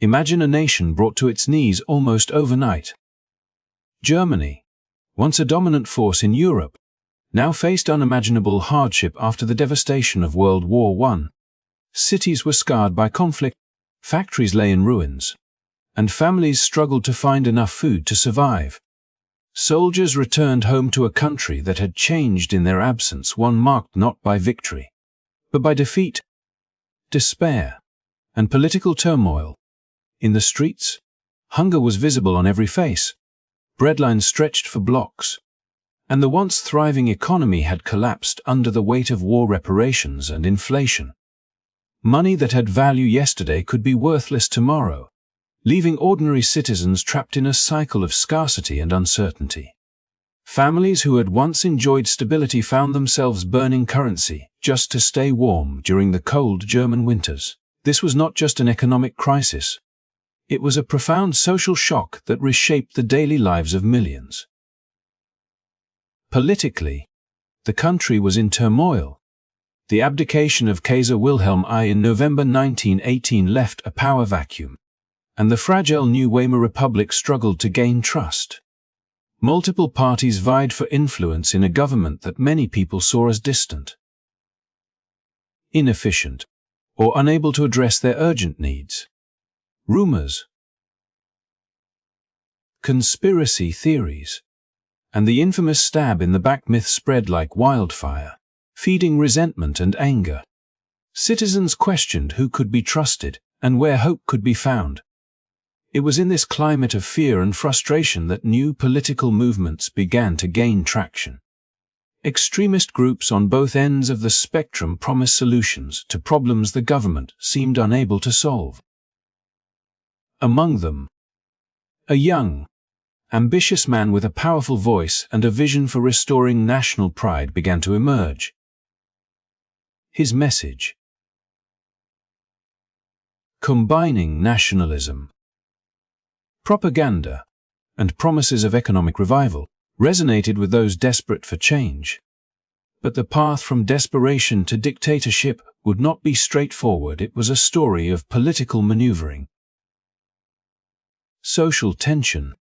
Imagine a nation brought to its knees almost overnight. Germany, once a dominant force in Europe, now faced unimaginable hardship after the devastation of World War I. Cities were scarred by conflict, factories lay in ruins, and families struggled to find enough food to survive. Soldiers returned home to a country that had changed in their absence, one marked not by victory, but by defeat, despair, and political turmoil. In the streets, hunger was visible on every face, breadlines stretched for blocks, and the once thriving economy had collapsed under the weight of war reparations and inflation. Money that had value yesterday could be worthless tomorrow, leaving ordinary citizens trapped in a cycle of scarcity and uncertainty. Families who had once enjoyed stability found themselves burning currency just to stay warm during the cold German winters. This was not just an economic crisis. It was a profound social shock that reshaped the daily lives of millions. Politically, the country was in turmoil. The abdication of Kaiser Wilhelm I in November 1918 left a power vacuum, and the fragile new Weimar Republic struggled to gain trust. Multiple parties vied for influence in a government that many people saw as distant, inefficient, or unable to address their urgent needs. Rumors, conspiracy theories, and the infamous stab in the back myth spread like wildfire, feeding resentment and anger. Citizens questioned who could be trusted and where hope could be found. It was in this climate of fear and frustration that new political movements began to gain traction. Extremist groups on both ends of the spectrum promised solutions to problems the government seemed unable to solve. Among them, a young, ambitious man with a powerful voice and a vision for restoring national pride began to emerge. His message, combining nationalism, propaganda, and promises of economic revival, resonated with those desperate for change. But the path from desperation to dictatorship would not be straightforward. It was a story of political maneuvering, social tension,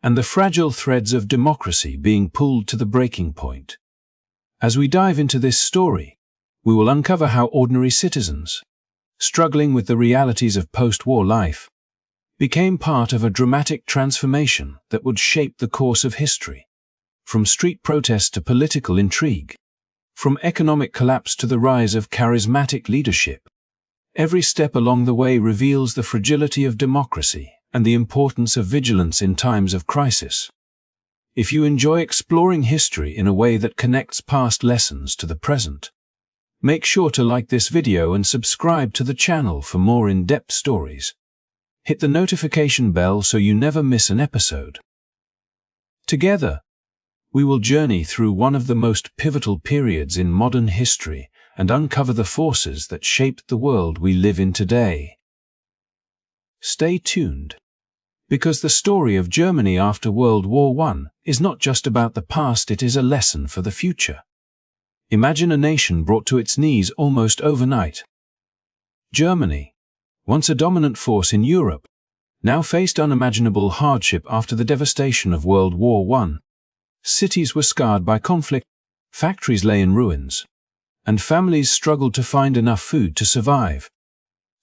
and the fragile threads of democracy being pulled to the breaking point. As we dive into this story, we will uncover how ordinary citizens, struggling with the realities of post-war life, became part of a dramatic transformation that would shape the course of history. From street protests to political intrigue, from economic collapse to the rise of charismatic leadership, every step along the way reveals the fragility of democracy and the importance of vigilance in times of crisis. If you enjoy exploring history in a way that connects past lessons to the present, make sure to like this video and subscribe to the channel for more in-depth stories. Hit the notification bell so you never miss an episode. Together, we will journey through one of the most pivotal periods in modern history and uncover the forces that shaped the world we live in today. Stay tuned, because the story of Germany after World War I is not just about the past, it is a lesson for the future. Imagine a nation brought to its knees almost overnight. Germany, once a dominant force in Europe, now faced unimaginable hardship after the devastation of World War I. Cities were scarred by conflict, factories lay in ruins, and families struggled to find enough food to survive.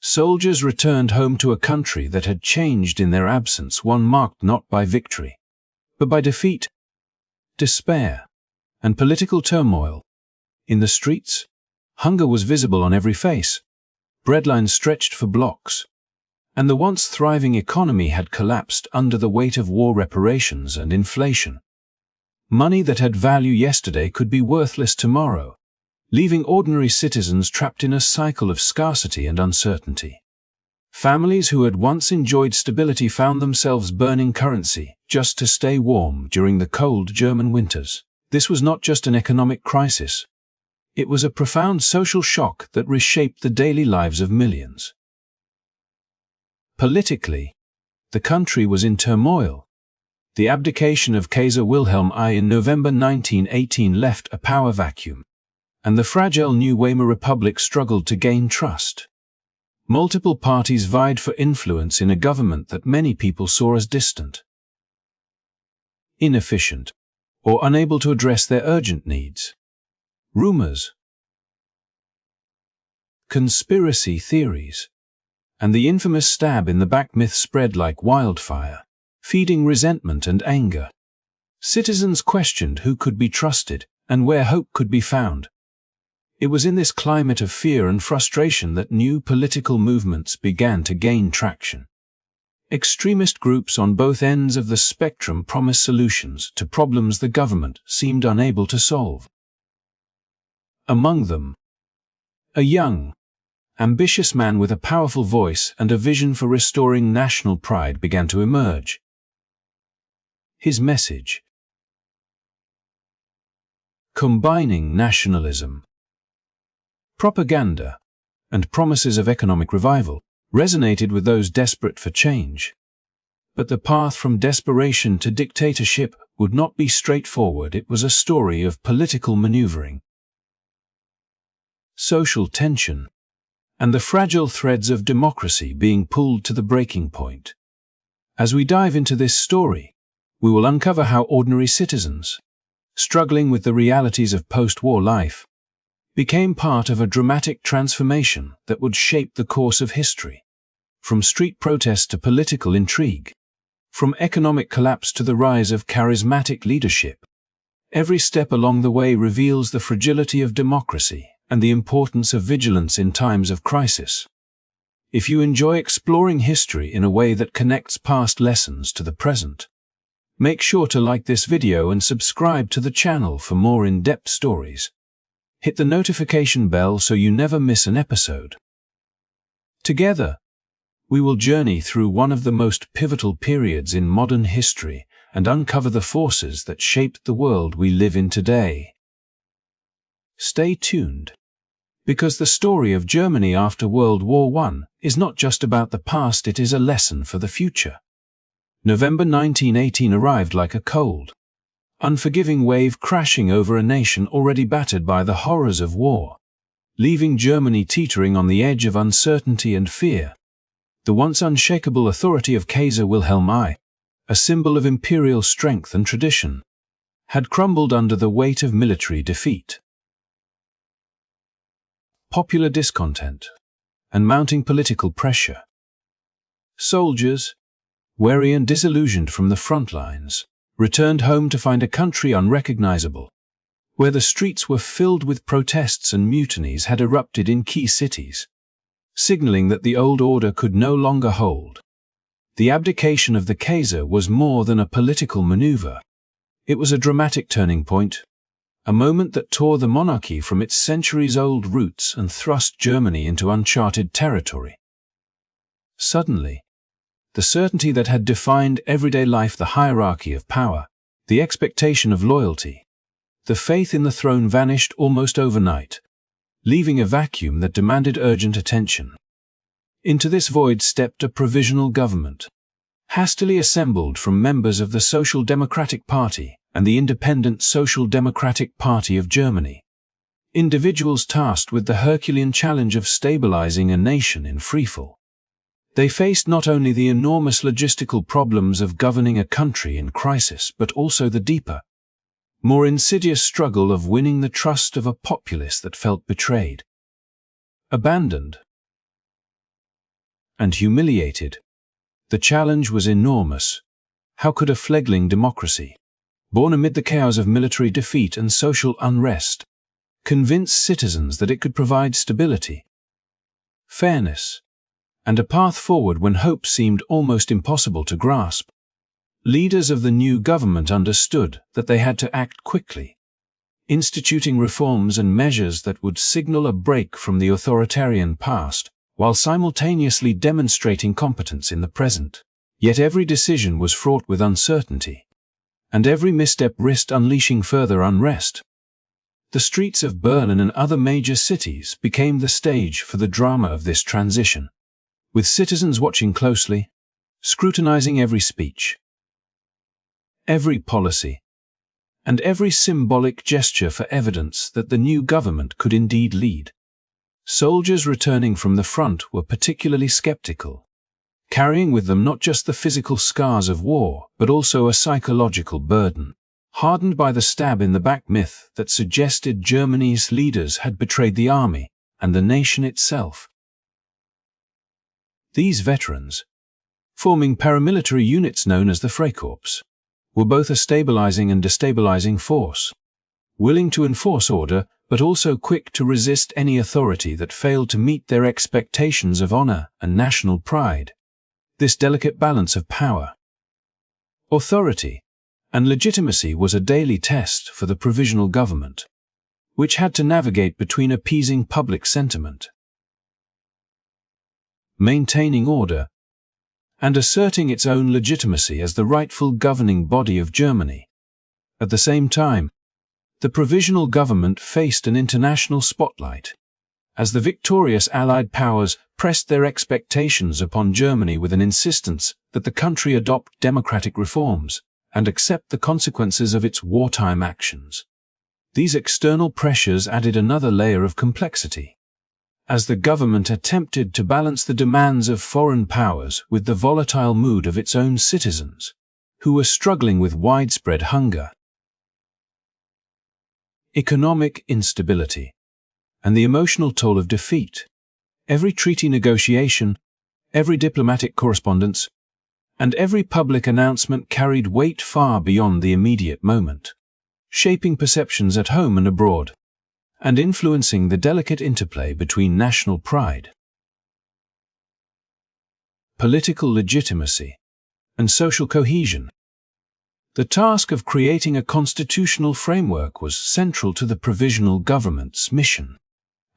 Soldiers returned home to a country that had changed in their absence, one marked not by victory, but by defeat, despair, and political turmoil. In the streets, hunger was visible on every face, breadlines stretched for blocks, and the once thriving economy had collapsed under the weight of war reparations and inflation. Money that had value yesterday could be worthless tomorrow, leaving ordinary citizens trapped in a cycle of scarcity and uncertainty. Families who had once enjoyed stability found themselves burning currency just to stay warm during the cold German winters. This was not just an economic crisis. It was a profound social shock that reshaped the daily lives of millions. Politically, the country was in turmoil. The abdication of Kaiser Wilhelm I in November 1918 left a power vacuum, and the fragile new Weimar Republic struggled to gain trust. Multiple parties vied for influence in a government that many people saw as distant, inefficient, or unable to address their urgent needs. Rumors, conspiracy theories, and the infamous stab in the back myth spread like wildfire, feeding resentment and anger. Citizens questioned who could be trusted and where hope could be found. It was in this climate of fear and frustration that new political movements began to gain traction. Extremist groups on both ends of the spectrum promised solutions to problems the government seemed unable to solve. Among them, a young, ambitious man with a powerful voice and a vision for restoring national pride began to emerge. His message, combining nationalism, propaganda, and promises of economic revival, resonated with those desperate for change. But the path from desperation to dictatorship would not be straightforward. It was a story of political maneuvering, social tension, and the fragile threads of democracy being pulled to the breaking point. As we dive into this story, we will uncover how ordinary citizens, struggling with the realities of post-war life, became part of a dramatic transformation that would shape the course of history. From street protest to political intrigue, from economic collapse to the rise of charismatic leadership, every step along the way reveals the fragility of democracy and the importance of vigilance in times of crisis. If you enjoy exploring history in a way that connects past lessons to the present, make sure to like this video and subscribe to the channel for more in-depth stories. Hit the notification bell so you never miss an episode. Together, we will journey through one of the most pivotal periods in modern history and uncover the forces that shaped the world we live in today. Stay tuned, because the story of Germany after World War I is not just about the past, it is a lesson for the future. November 1918 arrived like a cold, unforgiving wave crashing over a nation already battered by the horrors of war, leaving Germany teetering on the edge of uncertainty and fear. The once unshakable authority of Kaiser Wilhelm I, a symbol of imperial strength and tradition, had crumbled under the weight of military defeat. Popular discontent and mounting political pressure. Soldiers, weary and disillusioned from the front lines, returned home to find a country unrecognizable, where the streets were filled with protests and mutinies had erupted in key cities, signaling that the old order could no longer hold. The abdication of the Kaiser was more than a political maneuver. It was a dramatic turning point, a moment that tore the monarchy from its centuries-old roots and thrust Germany into uncharted territory. Suddenly, the certainty that had defined everyday life, the hierarchy of power, the expectation of loyalty, the faith in the throne vanished almost overnight, leaving a vacuum that demanded urgent attention. Into this void stepped a provisional government, hastily assembled from members of the Social Democratic Party and the Independent Social Democratic Party of Germany, individuals tasked with the Herculean challenge of stabilizing a nation in freefall. They faced not only the enormous logistical problems of governing a country in crisis, but also the deeper, more insidious struggle of winning the trust of a populace that felt betrayed, abandoned, and humiliated. The challenge was enormous. How could a fledgling democracy, born amid the chaos of military defeat and social unrest, convince citizens that it could provide stability, fairness, and a path forward when hope seemed almost impossible to grasp? Leaders of the new government understood that they had to act quickly, instituting reforms and measures that would signal a break from the authoritarian past, while simultaneously demonstrating competence in the present. Yet every decision was fraught with uncertainty, and every misstep risked unleashing further unrest. The streets of Berlin and other major cities became the stage for the drama of this transition, with citizens watching closely, scrutinizing every speech, every policy, and every symbolic gesture for evidence that the new government could indeed lead. Soldiers returning from the front were particularly skeptical, carrying with them not just the physical scars of war, but also a psychological burden, hardened by the stab in the back myth that suggested Germany's leaders had betrayed the army and the nation itself. These veterans, forming paramilitary units known as the Freikorps, were both a stabilizing and destabilizing force, willing to enforce order but also quick to resist any authority that failed to meet their expectations of honor and national pride. This delicate balance of power, authority, and legitimacy was a daily test for the provisional government, which had to navigate between appeasing public sentiment, maintaining order, and asserting its own legitimacy as the rightful governing body of Germany. At the same time, the provisional government faced an international spotlight, as the victorious Allied powers pressed their expectations upon Germany with an insistence that the country adopt democratic reforms and accept the consequences of its wartime actions. These external pressures added another layer of complexity, as the government attempted to balance the demands of foreign powers with the volatile mood of its own citizens, who were struggling with widespread hunger, economic instability, and the emotional toll of defeat. Every treaty negotiation, every diplomatic correspondence, and every public announcement carried weight far beyond the immediate moment, shaping perceptions at home and abroad, and influencing the delicate interplay between national pride, political legitimacy, and social cohesion. The task of creating a constitutional framework was central to the provisional government's mission,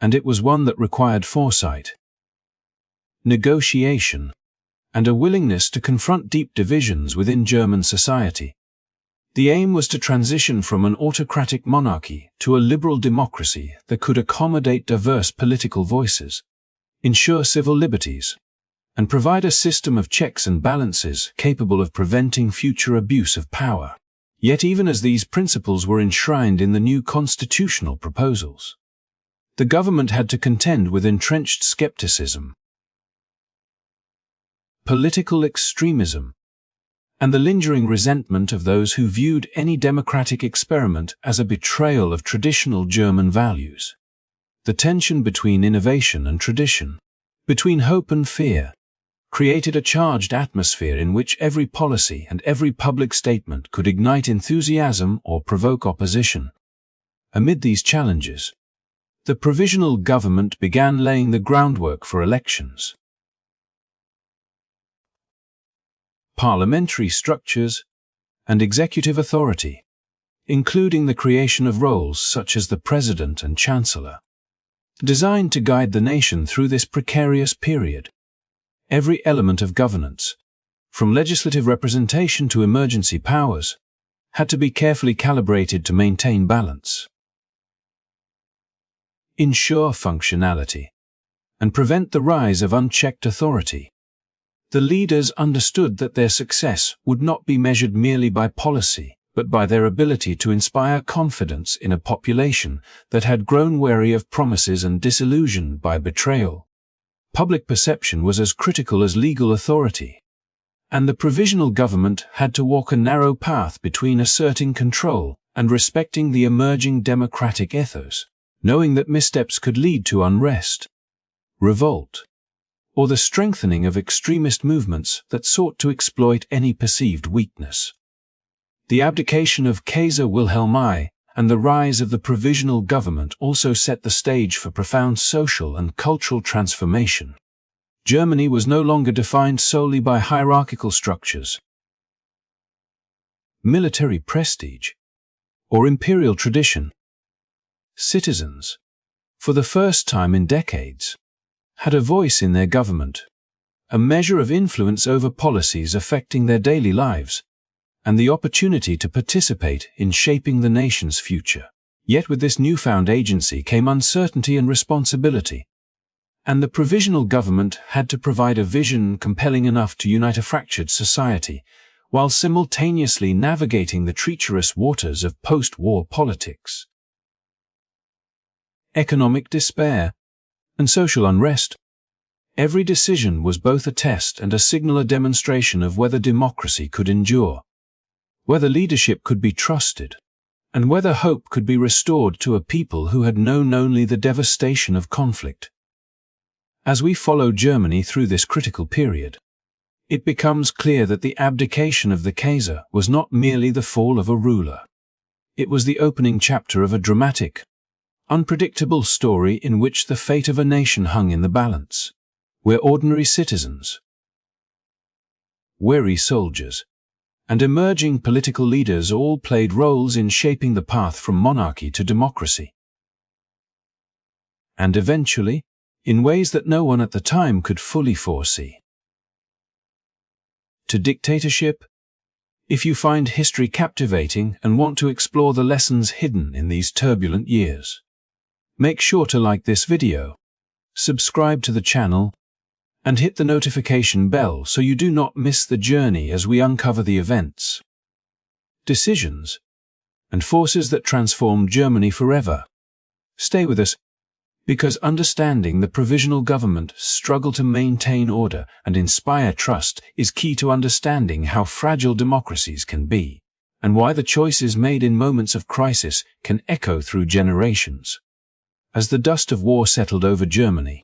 and it was one that required foresight, negotiation, and a willingness to confront deep divisions within German society. The aim was to transition from an autocratic monarchy to a liberal democracy that could accommodate diverse political voices, ensure civil liberties, and provide a system of checks and balances capable of preventing future abuse of power. Yet even as these principles were enshrined in the new constitutional proposals, the government had to contend with entrenched skepticism, political extremism, and the lingering resentment of those who viewed any democratic experiment as a betrayal of traditional German values. The tension between innovation and tradition, between hope and fear, created a charged atmosphere in which every policy and every public statement could ignite enthusiasm or provoke opposition. Amid these challenges, the provisional government began laying the groundwork for elections, parliamentary structures, and executive authority, including the creation of roles such as the President and Chancellor, designed to guide the nation through this precarious period. Every element of governance, from legislative representation to emergency powers, had to be carefully calibrated to maintain balance, ensure functionality, and prevent the rise of unchecked authority. The leaders understood that their success would not be measured merely by policy, but by their ability to inspire confidence in a population that had grown weary of promises and disillusioned by betrayal. Public perception was as critical as legal authority, and the provisional government had to walk a narrow path between asserting control and respecting the emerging democratic ethos, knowing that missteps could lead to unrest, revolt, or the strengthening of extremist movements that sought to exploit any perceived weakness. The abdication of Kaiser Wilhelm I and the rise of the provisional government also set the stage for profound social and cultural transformation. Germany was no longer defined solely by hierarchical structures, military prestige, or imperial tradition. Citizens, for the first time in decades, had a voice in their government, a measure of influence over policies affecting their daily lives, and the opportunity to participate in shaping the nation's future. Yet with this newfound agency came uncertainty and responsibility, and the provisional government had to provide a vision compelling enough to unite a fractured society, while simultaneously navigating the treacherous waters of post-war politics. Economic despair and social unrest. Every decision was both a test and a signal, a demonstration of whether democracy could endure, whether leadership could be trusted, and whether hope could be restored to a people who had known only the devastation of conflict. As we follow Germany through this critical period, it becomes clear that the abdication of the Kaiser was not merely the fall of a ruler. It was the opening chapter of a dramatic, unpredictable story in which the fate of a nation hung in the balance, where ordinary citizens, weary soldiers, and emerging political leaders all played roles in shaping the path from monarchy to democracy. And eventually, in ways that no one at the time could fully foresee, to dictatorship. If you find history captivating and want to explore the lessons hidden in these turbulent years, make sure to like this video, subscribe to the channel, and hit the notification bell so you do not miss the journey as we uncover the events, decisions, and forces that transformed Germany forever. Stay with us, because understanding the provisional government's struggle to maintain order and inspire trust is key to understanding how fragile democracies can be, and why the choices made in moments of crisis can echo through generations. As the dust of war settled over Germany,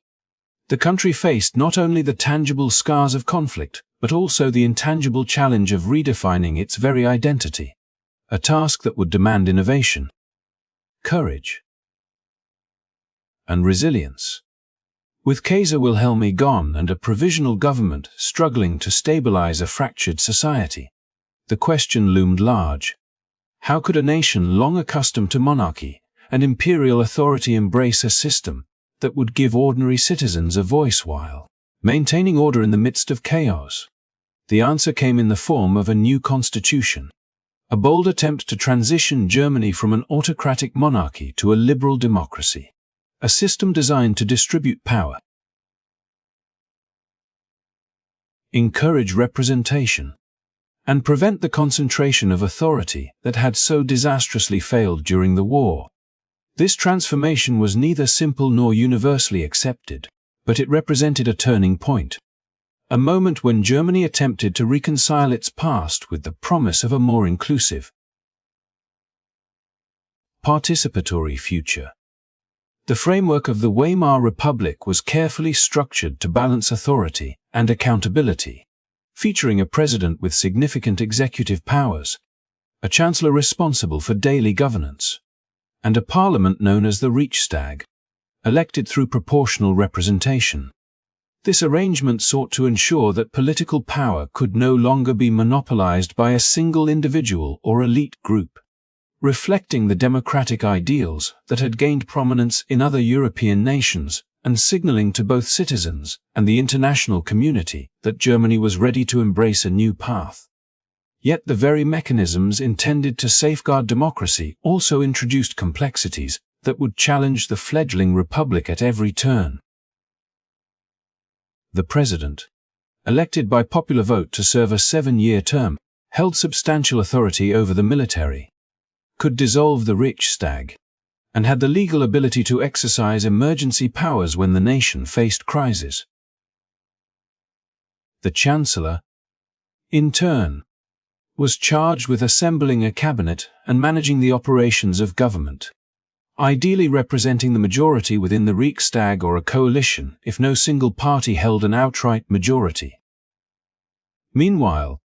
the country faced not only the tangible scars of conflict, but also the intangible challenge of redefining its very identity, a task that would demand innovation, courage, and resilience. With Kaiser Wilhelm gone and a provisional government struggling to stabilize a fractured society, the question loomed large. How could a nation long accustomed to monarchy and imperial authority embrace a system that would give ordinary citizens a voice while maintaining order in the midst of chaos? The answer came in the form of a new constitution, a bold attempt to transition Germany from an autocratic monarchy to a liberal democracy, a system designed to distribute power, encourage representation, and prevent the concentration of authority that had so disastrously failed during the war. This transformation was neither simple nor universally accepted, but it represented a turning point, a moment when Germany attempted to reconcile its past with the promise of a more inclusive, participatory future. The framework of the Weimar Republic was carefully structured to balance authority and accountability, featuring a president with significant executive powers, a chancellor responsible for daily governance, and a parliament known as the Reichstag, elected through proportional representation. This arrangement sought to ensure that political power could no longer be monopolized by a single individual or elite group, reflecting the democratic ideals that had gained prominence in other European nations and signaling to both citizens and the international community that Germany was ready to embrace a new path. Yet the very mechanisms intended to safeguard democracy also introduced complexities that would challenge the fledgling republic at every turn. The president, elected by popular vote to serve a 7-year term, held substantial authority over the military, could dissolve the Reichstag, and had the legal ability to exercise emergency powers when the nation faced crises. The Chancellor, in turn, was charged with assembling a cabinet and managing the operations of government, ideally representing the majority within the Reichstag or a coalition if no single party held an outright majority. Meanwhile,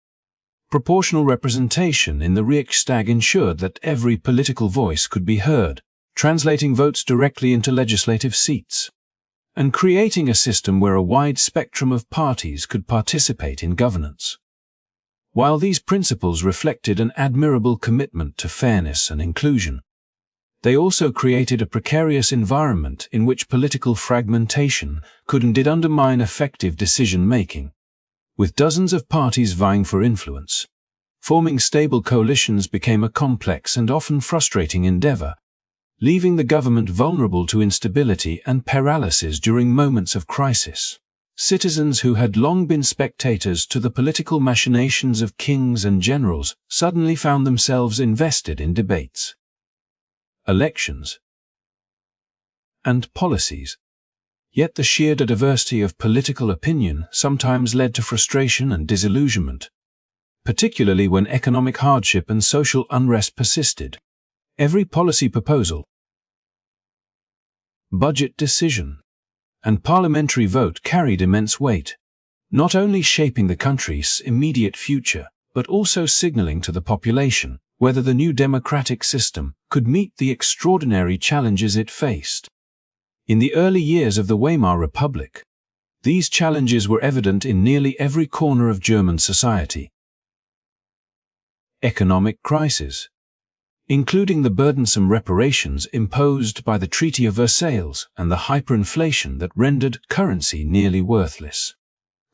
proportional representation in the Reichstag ensured that every political voice could be heard, translating votes directly into legislative seats, and creating a system where a wide spectrum of parties could participate in governance. While these principles reflected an admirable commitment to fairness and inclusion, they also created a precarious environment in which political fragmentation could and did undermine effective decision-making. With dozens of parties vying for influence, forming stable coalitions became a complex and often frustrating endeavor, leaving the government vulnerable to instability and paralysis during moments of crisis. Citizens who had long been spectators to the political machinations of kings and generals suddenly found themselves invested in debates, elections, and policies. Yet the sheer diversity of political opinion sometimes led to frustration and disillusionment, particularly when economic hardship and social unrest persisted. Every policy proposal, budget decision, and parliamentary vote carried immense weight, not only shaping the country's immediate future, but also signaling to the population whether the new democratic system could meet the extraordinary challenges it faced. In the early years of the Weimar Republic, these challenges were evident in nearly every corner of German society. Economic crises, including the burdensome reparations imposed by the Treaty of Versailles and the hyperinflation that rendered currency nearly worthless,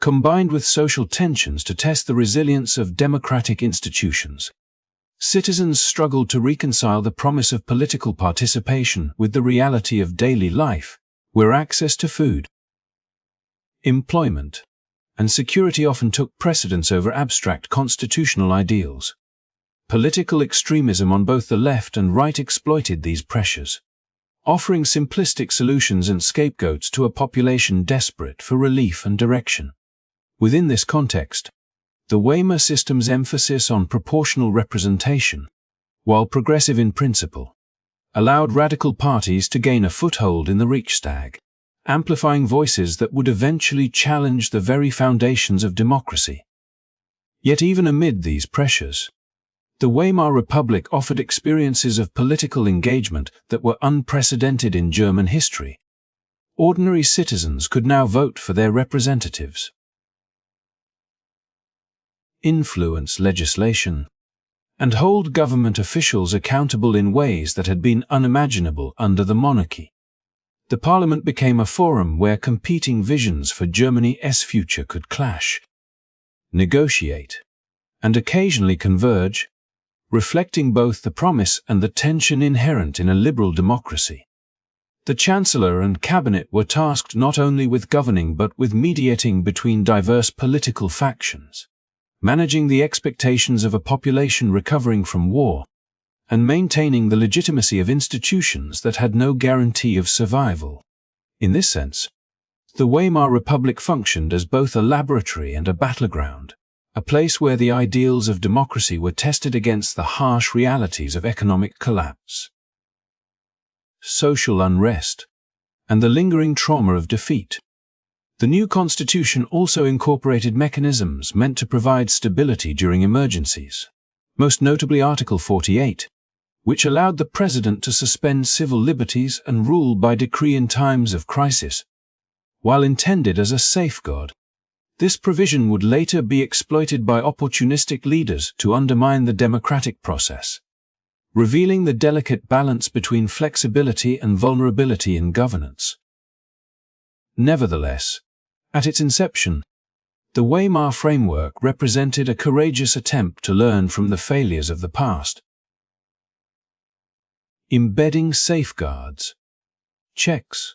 combined with social tensions to test the resilience of democratic institutions. Citizens struggled to reconcile the promise of political participation with the reality of daily life, where access to food, employment, and security often took precedence over abstract constitutional ideals. Political extremism on both the left and right exploited these pressures, offering simplistic solutions and scapegoats to a population desperate for relief and direction. Within this context, the Weimar system's emphasis on proportional representation, while progressive in principle, allowed radical parties to gain a foothold in the Reichstag, amplifying voices that would eventually challenge the very foundations of democracy. Yet even amid these pressures, the Weimar Republic offered experiences of political engagement that were unprecedented in German history. Ordinary citizens could now vote for their representatives, influence legislation, and hold government officials accountable in ways that had been unimaginable under the monarchy. The parliament became a forum where competing visions for Germany's future could clash, negotiate, and occasionally converge, reflecting both the promise and the tension inherent in a liberal democracy. The Chancellor and Cabinet were tasked not only with governing but with mediating between diverse political factions, managing the expectations of a population recovering from war, and maintaining the legitimacy of institutions that had no guarantee of survival. In this sense, the Weimar Republic functioned as both a laboratory and a battleground, a place where the ideals of democracy were tested against the harsh realities of economic collapse, social unrest, and the lingering trauma of defeat. The new constitution also incorporated mechanisms meant to provide stability during emergencies, most notably Article 48, which allowed the president to suspend civil liberties and rule by decree in times of crisis. While intended as a safeguard, this provision would later be exploited by opportunistic leaders to undermine the democratic process, revealing the delicate balance between flexibility and vulnerability in governance. Nevertheless, at its inception, the Weimar framework represented a courageous attempt to learn from the failures of the past. Embedding safeguards, checks,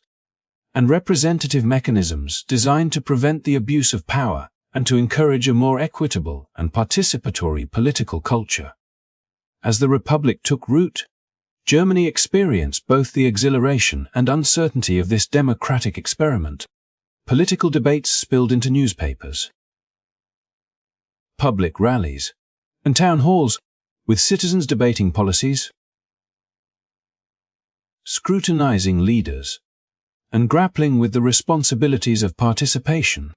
and representative mechanisms designed to prevent the abuse of power and to encourage a more equitable and participatory political culture. As the Republic took root, Germany experienced both the exhilaration and uncertainty of this democratic experiment. Political debates spilled into newspapers, public rallies, and town halls, with citizens debating policies, scrutinizing leaders, and grappling with the responsibilities of participation.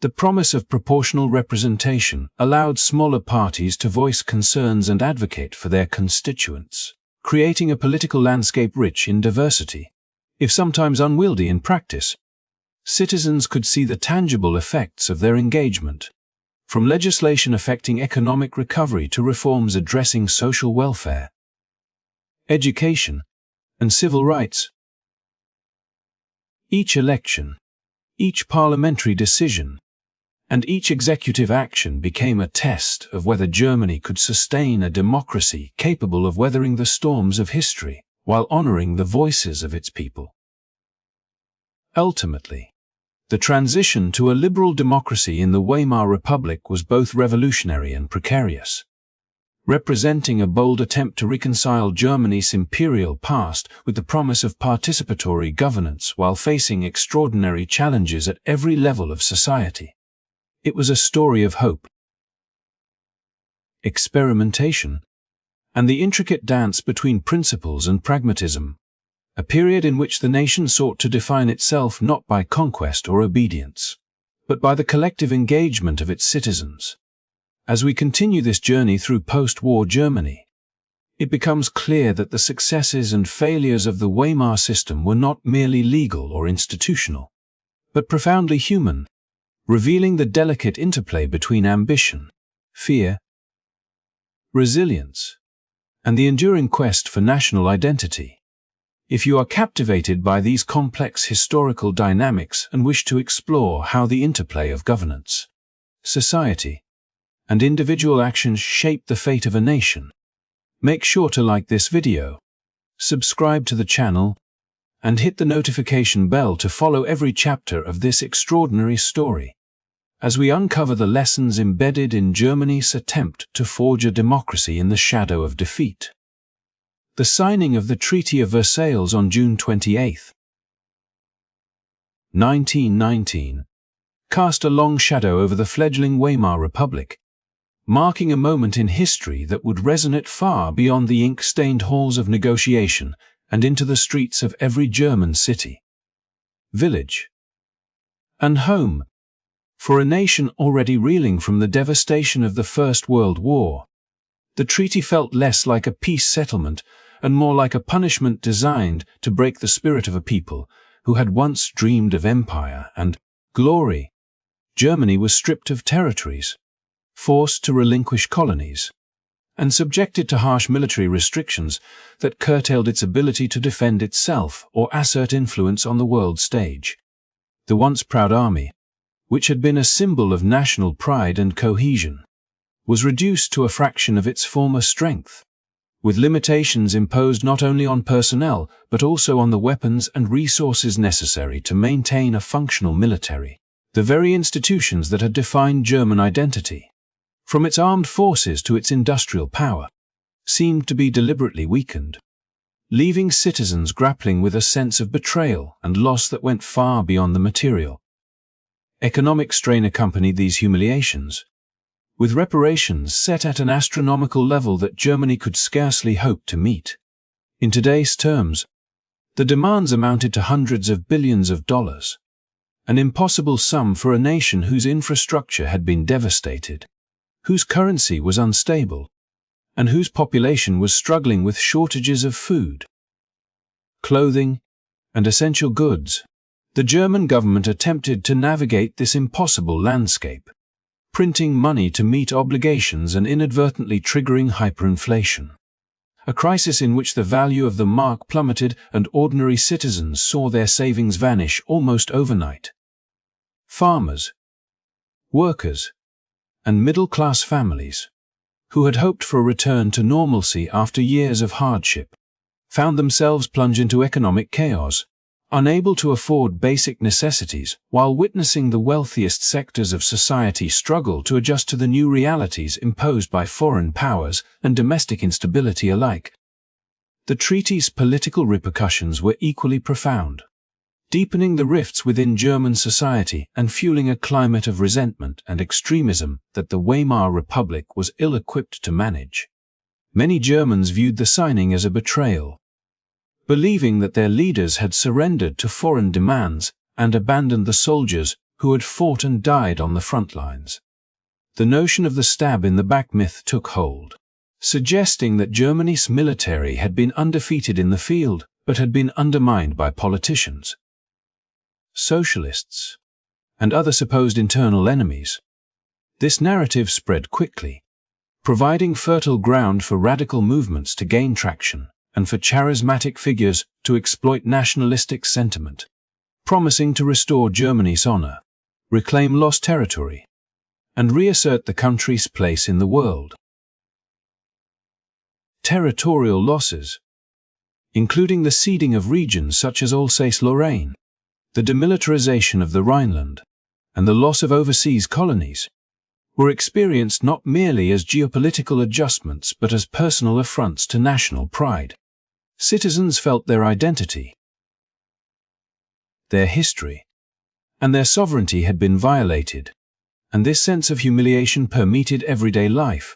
The promise of proportional representation allowed smaller parties to voice concerns and advocate for their constituents, creating a political landscape rich in diversity. If sometimes unwieldy in practice, citizens could see the tangible effects of their engagement, from legislation affecting economic recovery to reforms addressing social welfare, education, and civil rights. Each election, each parliamentary decision, and each executive action became a test of whether Germany could sustain a democracy capable of weathering the storms of history while honoring the voices of its people. Ultimately, the transition to a liberal democracy in the Weimar Republic was both revolutionary and precarious. representing a bold attempt to reconcile Germany's imperial past with the promise of participatory governance while facing extraordinary challenges at every level of society. It was a story of hope, experimentation, and the intricate dance between principles and pragmatism, a period in which the nation sought to define itself not by conquest or obedience, but by the collective engagement of its citizens. As we continue this journey through post-war Germany, it becomes clear that the successes and failures of the Weimar system were not merely legal or institutional, but profoundly human, revealing the delicate interplay between ambition, fear, resilience, and the enduring quest for national identity. If you are captivated by these complex historical dynamics and wish to explore how the interplay of governance, society, and individual actions shape the fate of a nation, make sure to like this video, subscribe to the channel, and hit the notification bell to follow every chapter of this extraordinary story, as we uncover the lessons embedded in Germany's attempt to forge a democracy in the shadow of defeat. The signing of the Treaty of Versailles on June 28, 1919, cast a long shadow over the fledgling Weimar Republic, marking a moment in history that would resonate far beyond the ink-stained halls of negotiation and into the streets of every German city, village, and home. For a nation already reeling from the devastation of the First World War, the treaty felt less like a peace settlement and more like a punishment designed to break the spirit of a people who had once dreamed of empire and glory. Germany was stripped of territories, forced to relinquish colonies, and subjected to harsh military restrictions that curtailed its ability to defend itself or assert influence on the world stage. The once proud army, which had been a symbol of national pride and cohesion, was reduced to a fraction of its former strength, with limitations imposed not only on personnel but also on the weapons and resources necessary to maintain a functional military. The very institutions that had defined German identity, from its armed forces to its industrial power, seemed to be deliberately weakened, leaving citizens grappling with a sense of betrayal and loss that went far beyond the material. Economic strain accompanied these humiliations, with reparations set at an astronomical level that Germany could scarcely hope to meet. In today's terms, the demands amounted to hundreds of billions of dollars, an impossible sum for a nation whose infrastructure had been devastated, whose currency was unstable, and whose population was struggling with shortages of food, clothing, and essential goods. The German government attempted to navigate this impossible landscape, printing money to meet obligations and inadvertently triggering hyperinflation, a crisis in which the value of the mark plummeted and ordinary citizens saw their savings vanish almost overnight. Farmers, workers, and middle-class families, who had hoped for a return to normalcy after years of hardship, found themselves plunged into economic chaos, unable to afford basic necessities, while witnessing the wealthiest sectors of society struggle to adjust to the new realities imposed by foreign powers and domestic instability alike. The treaty's political repercussions were equally profound, deepening the rifts within German society and fueling a climate of resentment and extremism that the Weimar Republic was ill-equipped to manage. Many Germans viewed the signing as a betrayal, believing that their leaders had surrendered to foreign demands and abandoned the soldiers who had fought and died on the front lines. The notion of the stab in the back myth took hold, suggesting that Germany's military had been undefeated in the field but had been undermined by politicians, socialists, and other supposed internal enemies. This narrative spread quickly, providing fertile ground for radical movements to gain traction and for charismatic figures to exploit nationalistic sentiment, promising to restore Germany's honor, reclaim lost territory, and reassert the country's place in the world. Territorial losses, including the ceding of regions such as Alsace-Lorraine, the demilitarization of the Rhineland, and the loss of overseas colonies, were experienced not merely as geopolitical adjustments but as personal affronts to national pride. Citizens felt their identity, their history, and their sovereignty had been violated, and this sense of humiliation permeated everyday life,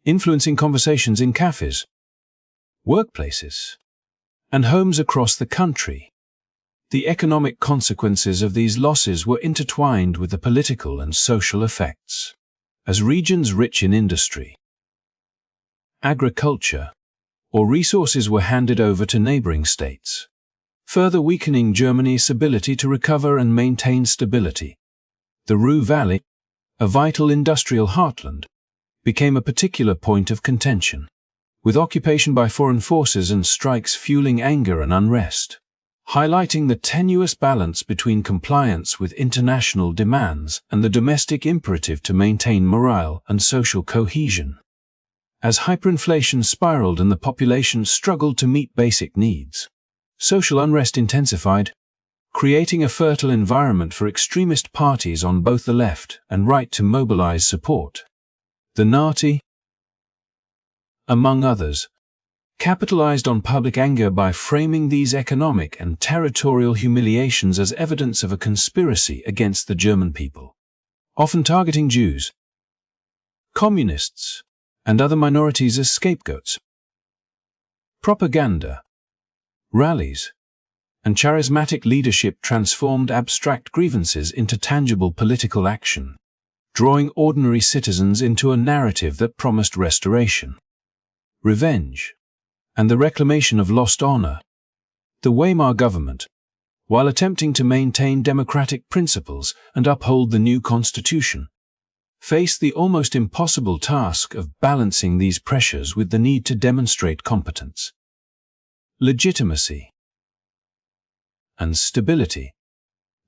influencing conversations in cafes, workplaces, and homes across the country. The economic consequences of these losses were intertwined with the political and social effects. As regions rich in industry, agriculture, or resources were handed over to neighboring states, further weakening Germany's ability to recover and maintain stability. The Ruhr Valley, a vital industrial heartland, became a particular point of contention, with occupation by foreign forces and strikes fueling anger and unrest, highlighting the tenuous balance between compliance with international demands and the domestic imperative to maintain morale and social cohesion. As hyperinflation spiraled and the population struggled to meet basic needs, social unrest intensified, creating a fertile environment for extremist parties on both the left and right to mobilize support. The Nazi, among others, capitalized on public anger by framing these economic and territorial humiliations as evidence of a conspiracy against the German people, often targeting Jews, communists, and other minorities as scapegoats. Propaganda, rallies, and charismatic leadership transformed abstract grievances into tangible political action, drawing ordinary citizens into a narrative that promised restoration, revenge, and the reclamation of lost honor. The Weimar government, while attempting to maintain democratic principles and uphold the new constitution, faced the almost impossible task of balancing these pressures with the need to demonstrate competence, legitimacy, and stability,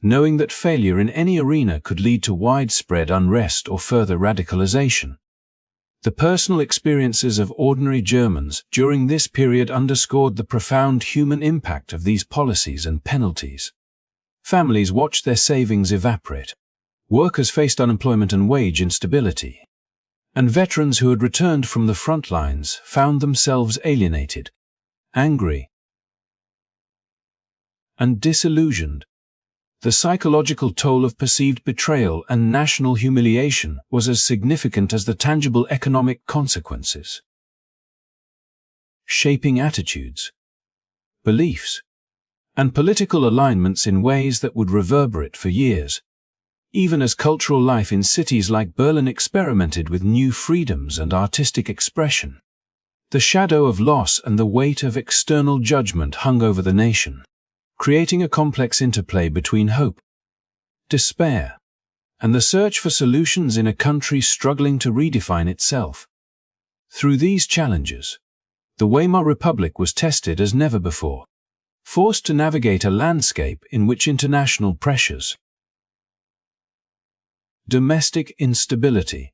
knowing that failure in any arena could lead to widespread unrest or further radicalization. The personal experiences of ordinary Germans during this period underscored the profound human impact of these policies and penalties. Families watched their savings evaporate, workers faced unemployment and wage instability, and veterans who had returned from the front lines found themselves alienated, angry, and disillusioned. The psychological toll of perceived betrayal and national humiliation was as significant as the tangible economic consequences, shaping attitudes, beliefs, and political alignments in ways that would reverberate for years. Even as cultural life in cities like Berlin experimented with new freedoms and artistic expression, the shadow of loss and the weight of external judgment hung over the nation, creating a complex interplay between hope, despair, and the search for solutions in a country struggling to redefine itself. Through these challenges, the Weimar Republic was tested as never before, forced to navigate a landscape in which international pressures, domestic instability,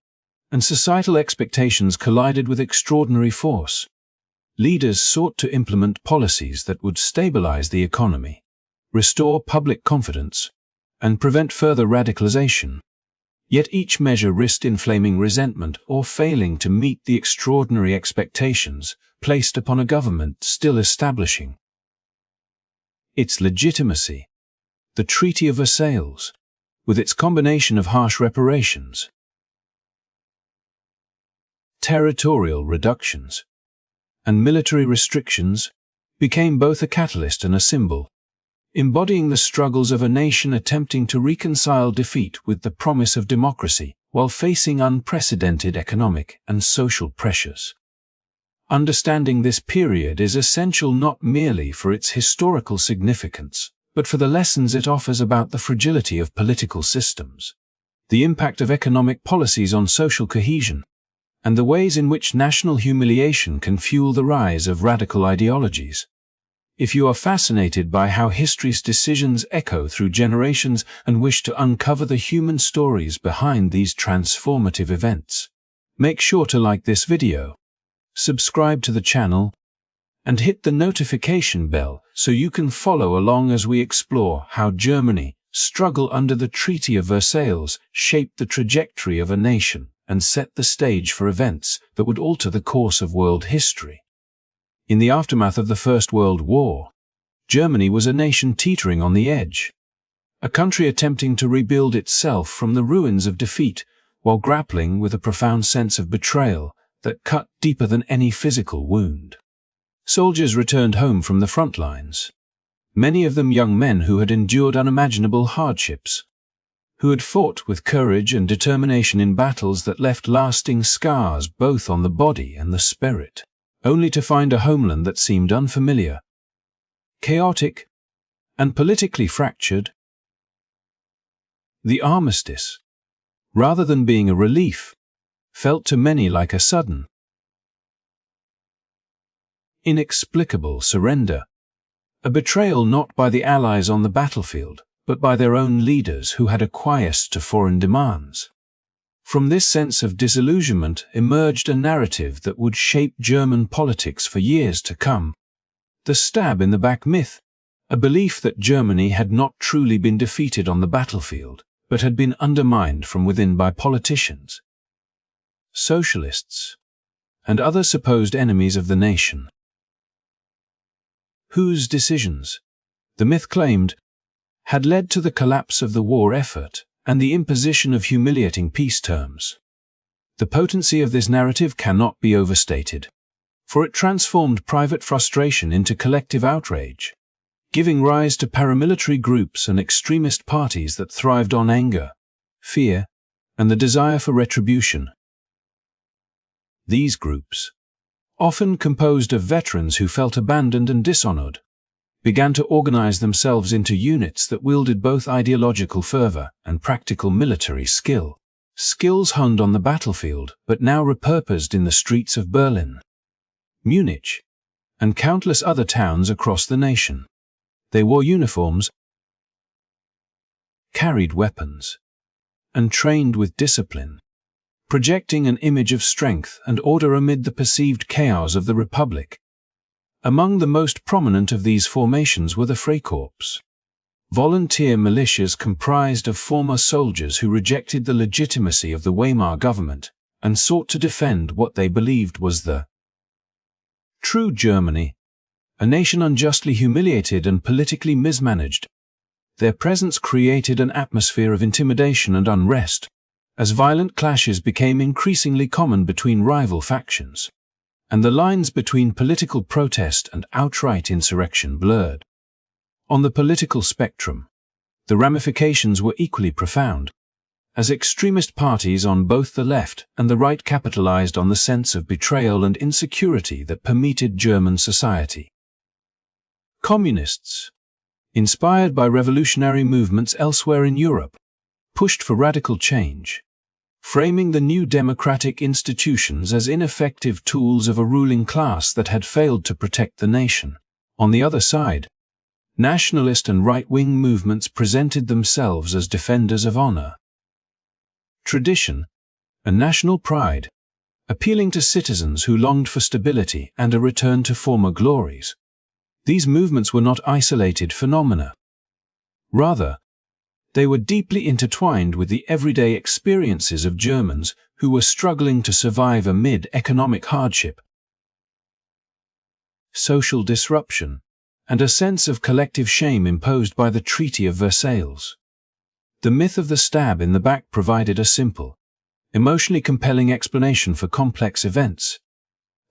and societal expectations collided with extraordinary force. Leaders sought to implement policies that would stabilize the economy, restore public confidence, and prevent further radicalization. Yet each measure risked inflaming resentment or failing to meet the extraordinary expectations placed upon a government still establishing its legitimacy. The Treaty of Versailles, with its combination of harsh reparations, territorial reductions, and military restrictions, became both a catalyst and a symbol, embodying the struggles of a nation attempting to reconcile defeat with the promise of democracy while facing unprecedented economic and social pressures. Understanding this period is essential not merely for its historical significance, but for the lessons it offers about the fragility of political systems, the impact of economic policies on social cohesion, and the ways in which national humiliation can fuel the rise of radical ideologies. If you are fascinated by how history's decisions echo through generations and wish to uncover the human stories behind these transformative events, make sure to like this video, subscribe to the channel, and hit the notification bell so you can follow along as we explore how Germany struggle under the Treaty of Versailles shaped the trajectory of a nation and set the stage for events that would alter the course of world history. In the aftermath of the First World War, Germany was a nation teetering on the edge, a country attempting to rebuild itself from the ruins of defeat while grappling with a profound sense of betrayal that cut deeper than any physical wound. Soldiers returned home from the front lines, many of them young men who had endured unimaginable hardships, who had fought with courage and determination in battles that left lasting scars both on the body and the spirit, only to find a homeland that seemed unfamiliar, chaotic, and politically fractured. The armistice, rather than being a relief, felt to many like a sudden, inexplicable surrender, a betrayal not by the Allies on the battlefield, but by their own leaders who had acquiesced to foreign demands. From this sense of disillusionment emerged a narrative that would shape German politics for years to come. The stab-in-the-back myth, a belief that Germany had not truly been defeated on the battlefield, but had been undermined from within by politicians, socialists, and other supposed enemies of the nation, whose decisions, the myth claimed, had led to the collapse of the war effort and the imposition of humiliating peace terms. The potency of this narrative cannot be overstated, for it transformed private frustration into collective outrage, giving rise to paramilitary groups and extremist parties that thrived on anger, fear, and the desire for retribution. These groups, often composed of veterans who felt abandoned and dishonored, began to organize themselves into units that wielded both ideological fervor and practical military skill, skills honed on the battlefield but now repurposed in the streets of Berlin, Munich, and countless other towns across the nation. They wore uniforms, carried weapons, and trained with discipline, projecting an image of strength and order amid the perceived chaos of the Republic. Among the most prominent of these formations were the Freikorps, volunteer militias comprised of former soldiers who rejected the legitimacy of the Weimar government and sought to defend what they believed was the true Germany, a nation unjustly humiliated and politically mismanaged. Their presence created an atmosphere of intimidation and unrest, as violent clashes became increasingly common between rival factions, and the lines between political protest and outright insurrection blurred. On the political spectrum, the ramifications were equally profound, as extremist parties on both the left and the right capitalized on the sense of betrayal and insecurity that permeated German society. Communists, inspired by revolutionary movements elsewhere in Europe, pushed for radical change, framing the new democratic institutions as ineffective tools of a ruling class that had failed to protect the nation. On the other side, nationalist and right-wing movements presented themselves as defenders of honor, tradition, and national pride, appealing to citizens who longed for stability and a return to former glories. These movements were not isolated phenomena. Rather, they were deeply intertwined with the everyday experiences of Germans who were struggling to survive amid economic hardship, social disruption, and a sense of collective shame imposed by the Treaty of Versailles. The myth of the stab in the back provided a simple, emotionally compelling explanation for complex events,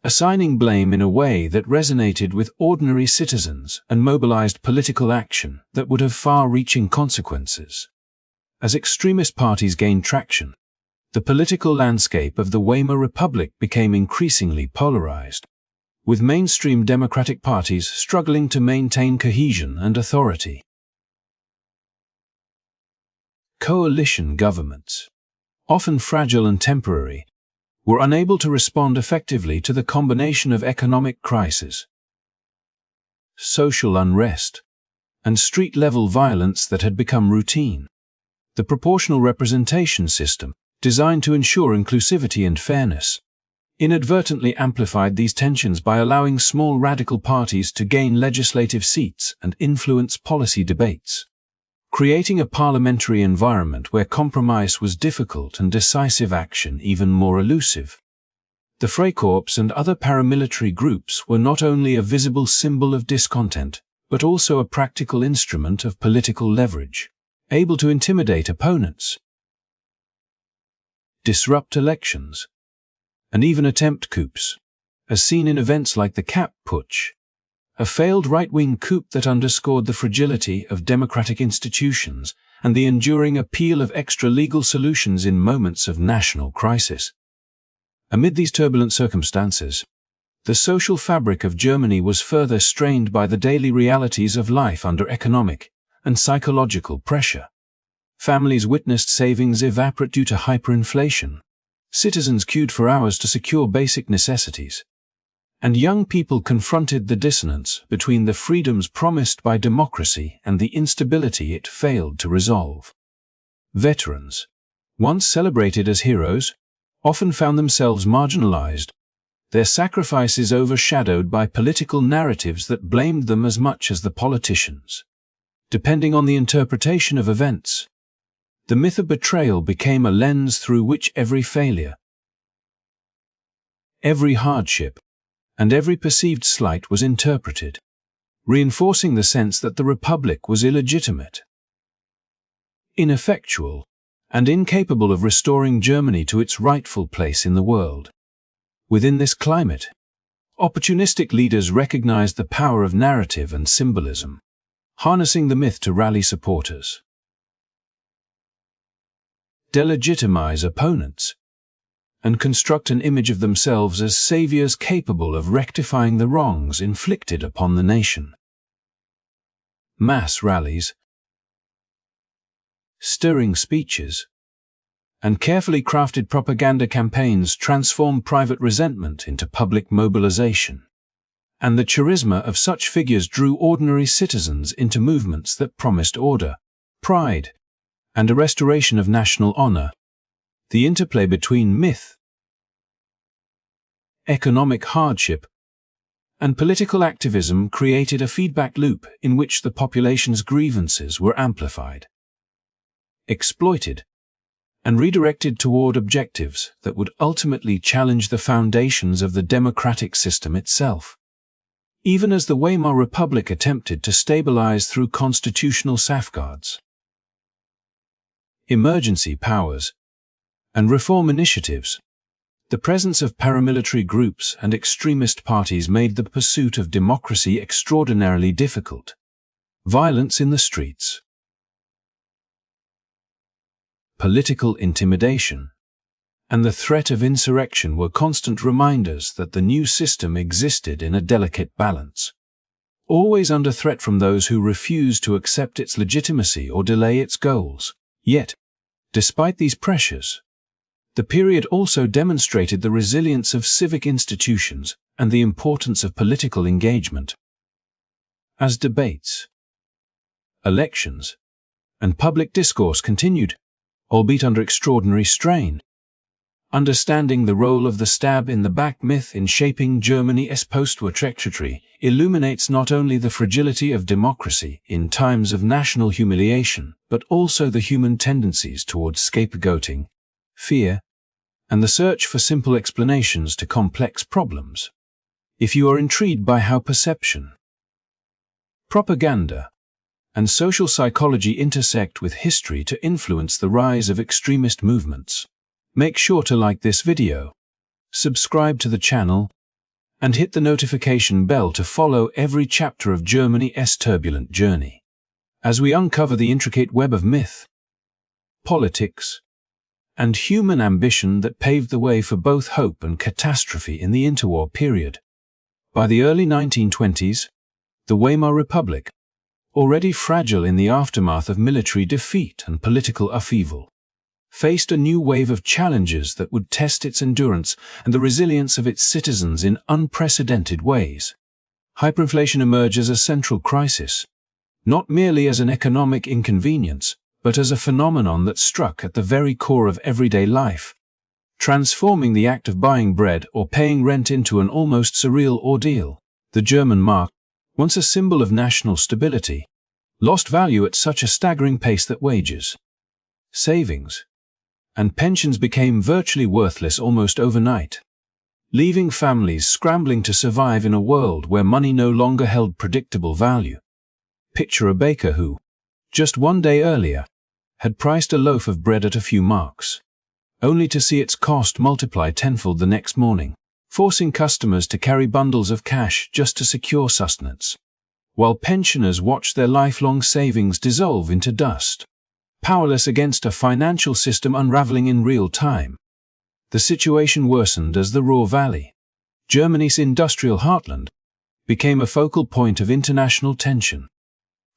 assigning blame in a way that resonated with ordinary citizens and mobilized political action that would have far-reaching consequences. As extremist parties gained traction, the political landscape of the Weimar Republic became increasingly polarized, with mainstream democratic parties struggling to maintain cohesion and authority. Coalition governments, often fragile and temporary, were unable to respond effectively to the combination of economic crisis, social unrest, and street-level violence that had become routine. The proportional representation system, designed to ensure inclusivity and fairness, inadvertently amplified these tensions by allowing small radical parties to gain legislative seats and influence policy debates. creating a parliamentary environment where compromise was difficult and decisive action even more elusive. The Freikorps and other paramilitary groups were not only a visible symbol of discontent, but also a practical instrument of political leverage, able to intimidate opponents, disrupt elections, and even attempt coups, as seen in events like the Kapp Putsch, a failed right-wing coup that underscored the fragility of democratic institutions and the enduring appeal of extra-legal solutions in moments of national crisis. Amid these turbulent circumstances, the social fabric of Germany was further strained by the daily realities of life under economic and psychological pressure. Families witnessed savings evaporate due to hyperinflation. Citizens queued for hours to secure basic necessities. And young people confronted the dissonance between the freedoms promised by democracy and the instability it failed to resolve. Veterans, once celebrated as heroes, often found themselves marginalized, their sacrifices overshadowed by political narratives that blamed them as much as the politicians. Depending on the interpretation of events, the myth of betrayal became a lens through which every failure, every hardship, and every perceived slight was interpreted, reinforcing the sense that the Republic was illegitimate, ineffectual, and incapable of restoring Germany to its rightful place in the world. Within this climate, opportunistic leaders recognized the power of narrative and symbolism, harnessing the myth to rally supporters, delegitimize opponents, and construct an image of themselves as saviors capable of rectifying the wrongs inflicted upon the nation. Mass rallies, stirring speeches, and carefully crafted propaganda campaigns transformed private resentment into public mobilization. And the charisma of such figures drew ordinary citizens into movements that promised order, pride, and a restoration of national honor. The interplay between myth, economic hardship, and political activism created a feedback loop in which the population's grievances were amplified, exploited, and redirected toward objectives that would ultimately challenge the foundations of the democratic system itself. Even as the Weimar Republic attempted to stabilize through constitutional safeguards, emergency powers, and reform initiatives, the presence of paramilitary groups and extremist parties made the pursuit of democracy extraordinarily difficult. Violence in the streets, political intimidation, and the threat of insurrection were constant reminders that the new system existed in a delicate balance, always under threat from those who refused to accept its legitimacy or delay its goals. Yet, despite these pressures, the period also demonstrated the resilience of civic institutions and the importance of political engagement. As debates, elections, and public discourse continued, albeit under extraordinary strain, understanding the role of the stab in the back myth in shaping Germany's post-war trajectory illuminates not only the fragility of democracy in times of national humiliation, but also the human tendencies towards scapegoating, fear, and the search for simple explanations to complex problems. If you are intrigued by how perception, propaganda, and social psychology intersect with history to influence the rise of extremist movements, make sure to like this video, subscribe to the channel, and hit the notification bell to follow every chapter of Germany's turbulent journey, as we uncover the intricate web of myth, politics, and human ambition that paved the way for both hope and catastrophe in the interwar period. By the early 1920s, the Weimar Republic, already fragile in the aftermath of military defeat and political upheaval, faced a new wave of challenges that would test its endurance and the resilience of its citizens in unprecedented ways. Hyperinflation emerged as a central crisis, not merely as an economic inconvenience, but as a phenomenon that struck at the very core of everyday life, transforming the act of buying bread or paying rent into an almost surreal ordeal. The German mark, once a symbol of national stability, lost value at such a staggering pace that wages, savings, and pensions became virtually worthless almost overnight, leaving families scrambling to survive in a world where money no longer held predictable value. Picture a baker who, just one day earlier, had priced a loaf of bread at a few marks, only to see its cost multiply tenfold the next morning, forcing customers to carry bundles of cash just to secure sustenance, while pensioners watched their lifelong savings dissolve into dust, powerless against a financial system unraveling in real time. The situation worsened as the Ruhr Valley, Germany's industrial heartland, became a focal point of international tension.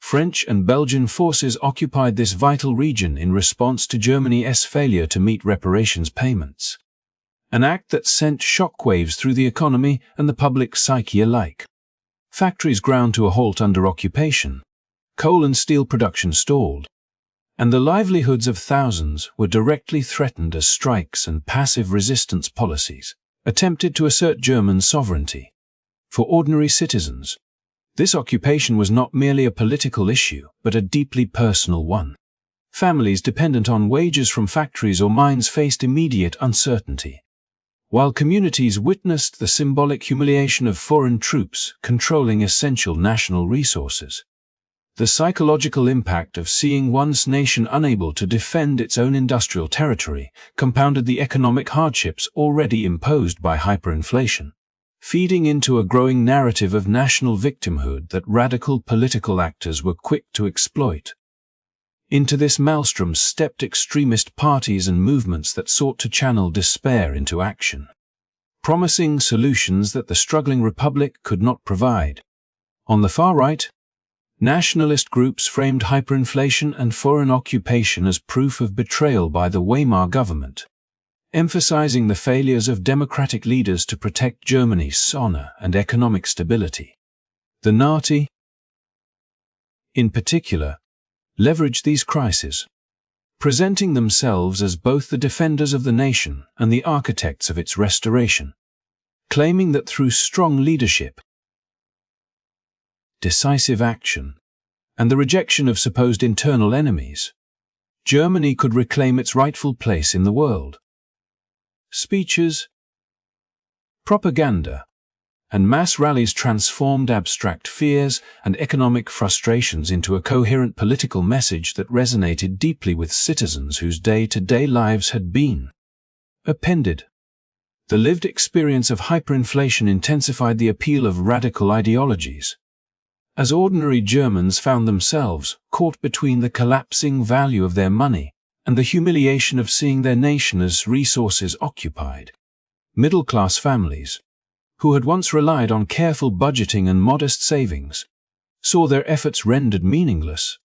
French and Belgian forces occupied this vital region in response to Germany's failure to meet reparations payments, an act that sent shockwaves through the economy and the public psyche alike. Factories ground to a halt under occupation, coal and steel production stalled, and the livelihoods of thousands were directly threatened as strikes and passive resistance policies attempted to assert German sovereignty. For ordinary citizens, this occupation was not merely a political issue, but a deeply personal one. Families dependent on wages from factories or mines faced immediate uncertainty, while communities witnessed the symbolic humiliation of foreign troops controlling essential national resources. The psychological impact of seeing one's nation unable to defend its own industrial territory compounded the economic hardships already imposed by hyperinflation, feeding into a growing narrative of national victimhood that radical political actors were quick to exploit. Into this maelstrom stepped extremist parties and movements that sought to channel despair into action, promising solutions that the struggling republic could not provide. On the far right, nationalist groups framed hyperinflation and foreign occupation as proof of betrayal by the Weimar government, emphasizing the failures of democratic leaders to protect Germany's honor and economic stability. The Nazi, in particular, leveraged these crises, presenting themselves as both the defenders of the nation and the architects of its restoration, claiming that through strong leadership, decisive action, and the rejection of supposed internal enemies, Germany could reclaim its rightful place in the world. Speeches, propaganda, and mass rallies transformed abstract fears and economic frustrations into a coherent political message that resonated deeply with citizens whose day-to-day lives had been upended. The lived experience of hyperinflation intensified the appeal of radical ideologies, as ordinary Germans found themselves caught between the collapsing value of their money and the humiliation of seeing their nation as resources occupied. Middle-class families, who had once relied on careful budgeting and modest savings, saw their efforts rendered meaningless,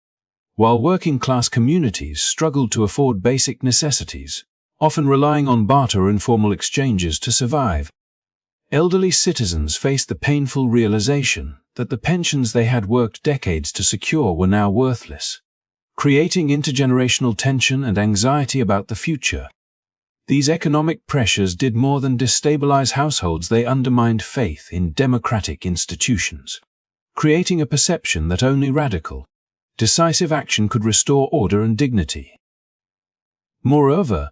while working-class communities struggled to afford basic necessities, often relying on barter or informal exchanges to survive. Elderly citizens faced the painful realization that the pensions they had worked decades to secure were now worthless, creating intergenerational tension and anxiety about the future. These economic pressures did more than destabilize households, they undermined faith in democratic institutions, creating a perception that only radical, decisive action could restore order and dignity. Moreover,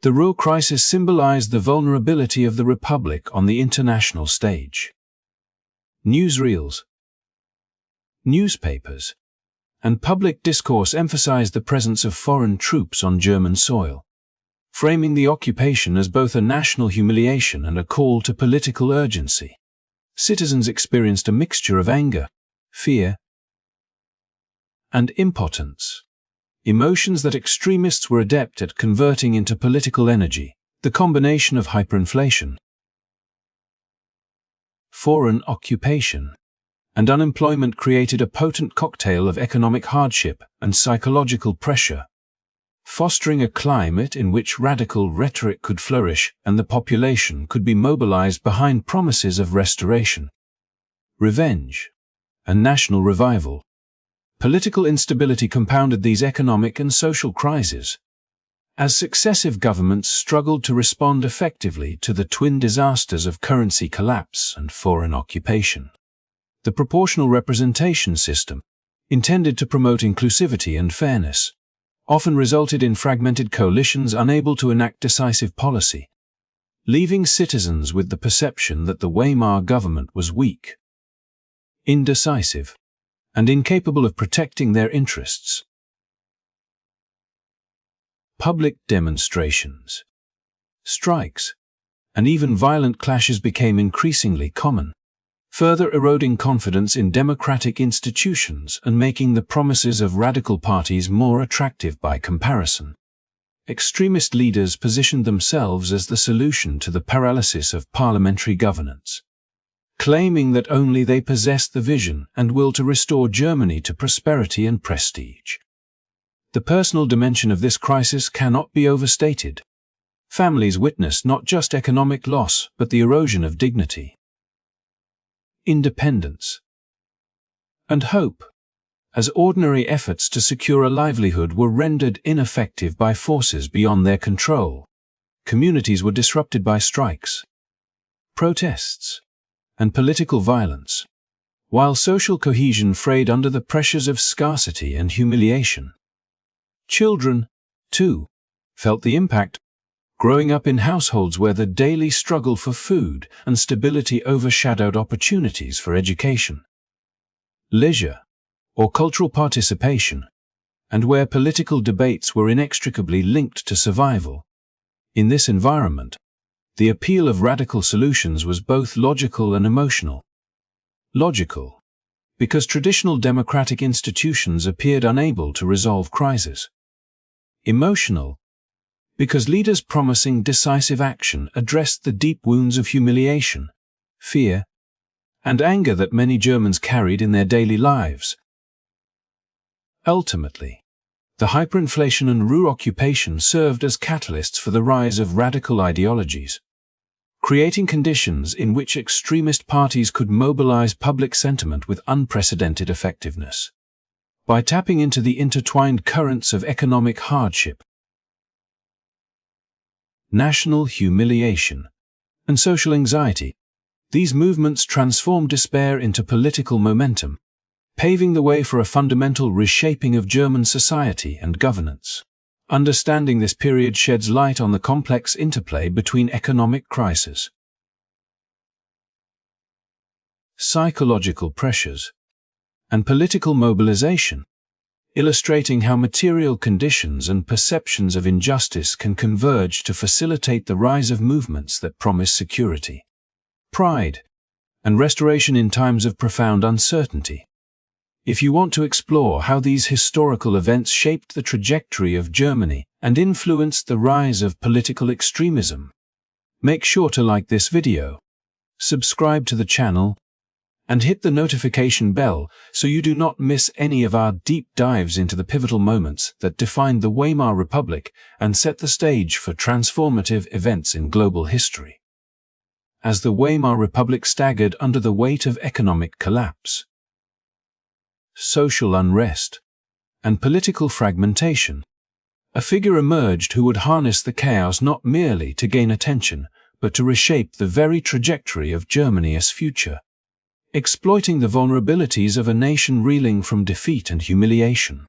the Ruhr crisis symbolized the vulnerability of the Republic on the international stage. Newsreels, newspapers, and public discourse emphasized the presence of foreign troops on German soil, framing the occupation as both a national humiliation and a call to political urgency. Citizens experienced a mixture of anger, fear, and impotence, emotions that extremists were adept at converting into political energy. The combination of hyperinflation, foreign occupation, and unemployment created a potent cocktail of economic hardship and psychological pressure, fostering a climate in which radical rhetoric could flourish and the population could be mobilized behind promises of restoration, revenge, and national revival. Political instability compounded these economic and social crises, as successive governments struggled to respond effectively to the twin disasters of currency collapse and foreign occupation. The proportional representation system, intended to promote inclusivity and fairness, often resulted in fragmented coalitions unable to enact decisive policy, leaving citizens with the perception that the Weimar government was weak, indecisive, and incapable of protecting their interests. Public demonstrations, strikes, and even violent clashes became increasingly common, further eroding confidence in democratic institutions and making the promises of radical parties more attractive by comparison. Extremist leaders positioned themselves as the solution to the paralysis of parliamentary governance, claiming that only they possessed the vision and will to restore Germany to prosperity and prestige. The personal dimension of this crisis cannot be overstated. Families witnessed not just economic loss, but the erosion of dignity, independence, and hope, as ordinary efforts to secure a livelihood were rendered ineffective by forces beyond their control. Communities were disrupted by strikes, protests, and political violence, while social cohesion frayed under the pressures of scarcity and humiliation. Children, too, felt the impact, growing up in households where the daily struggle for food and stability overshadowed opportunities for education, leisure, or cultural participation, and where political debates were inextricably linked to survival. In this environment, the appeal of radical solutions was both logical and emotional. Logical, because traditional democratic institutions appeared unable to resolve crises. Emotional, because leaders promising decisive action addressed the deep wounds of humiliation, fear, and anger that many Germans carried in their daily lives. Ultimately, the hyperinflation and Ruhr occupation served as catalysts for the rise of radical ideologies, creating conditions in which extremist parties could mobilize public sentiment with unprecedented effectiveness. By tapping into the intertwined currents of economic hardship, national humiliation, and social anxiety, these movements transformed despair into political momentum, paving the way for a fundamental reshaping of German society and governance. Understanding this period sheds light on the complex interplay between economic crises, psychological pressures, and political mobilization, illustrating how material conditions and perceptions of injustice can converge to facilitate the rise of movements that promise security, pride, and restoration in times of profound uncertainty. If you want to explore how these historical events shaped the trajectory of Germany and influenced the rise of political extremism, make sure to like this video, subscribe to the channel, and hit the notification bell so you do not miss any of our deep dives into the pivotal moments that defined the Weimar Republic and set the stage for transformative events in global history. As the Weimar Republic staggered under the weight of economic collapse, social unrest, and political fragmentation, a figure emerged who would harness the chaos not merely to gain attention, but to reshape the very trajectory of Germany's future, exploiting the vulnerabilities of a nation reeling from defeat and humiliation.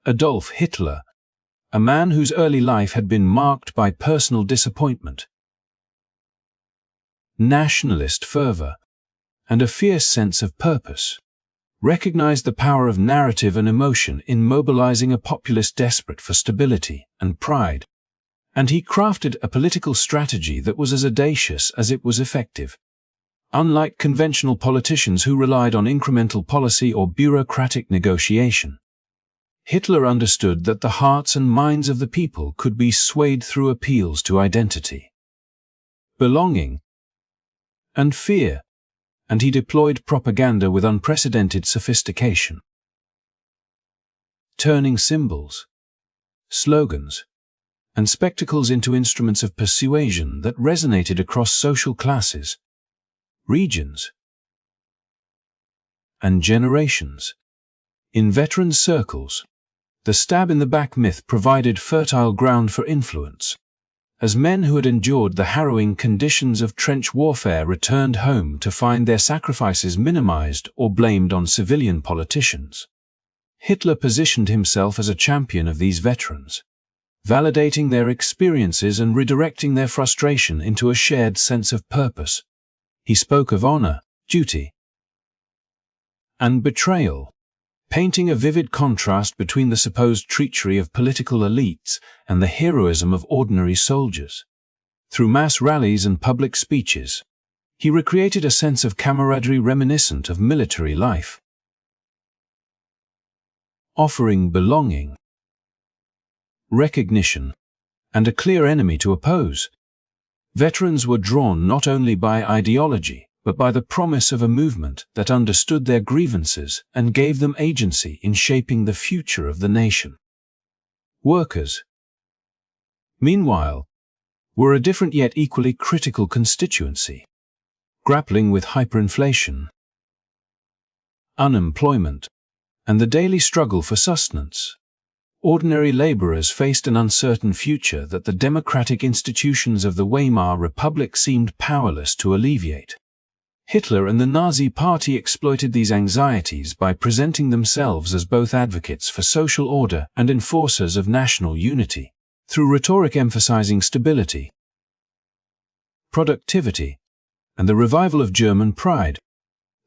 Adolf Hitler, a man whose early life had been marked by personal disappointment, nationalist fervor, and a fierce sense of purpose, recognized the power of narrative and emotion in mobilizing a populace desperate for stability and pride, and he crafted a political strategy that was as audacious as it was effective. Unlike conventional politicians who relied on incremental policy or bureaucratic negotiation, Hitler understood that the hearts and minds of the people could be swayed through appeals to identity, belonging, and fear, and he deployed propaganda with unprecedented sophistication, turning symbols, slogans, and spectacles into instruments of persuasion that resonated across social classes, regions, and generations. In veteran circles, the stab-in-the-back myth provided fertile ground for influence, as men who had endured the harrowing conditions of trench warfare returned home to find their sacrifices minimized or blamed on civilian politicians. Hitler positioned himself as a champion of these veterans, validating their experiences and redirecting their frustration into a shared sense of purpose. He spoke of honor, duty, and betrayal, painting a vivid contrast between the supposed treachery of political elites and the heroism of ordinary soldiers. Through mass rallies and public speeches, he recreated a sense of camaraderie reminiscent of military life, offering belonging, recognition, and a clear enemy to oppose. Veterans were drawn not only by ideology, but by the promise of a movement that understood their grievances and gave them agency in shaping the future of the nation. Workers, meanwhile, were a different yet equally critical constituency, grappling with hyperinflation, unemployment, and the daily struggle for sustenance. Ordinary laborers faced an uncertain future that the democratic institutions of the Weimar Republic seemed powerless to alleviate. Hitler and the Nazi Party exploited these anxieties by presenting themselves as both advocates for social order and enforcers of national unity. Through rhetoric emphasizing stability, productivity, and the revival of German pride,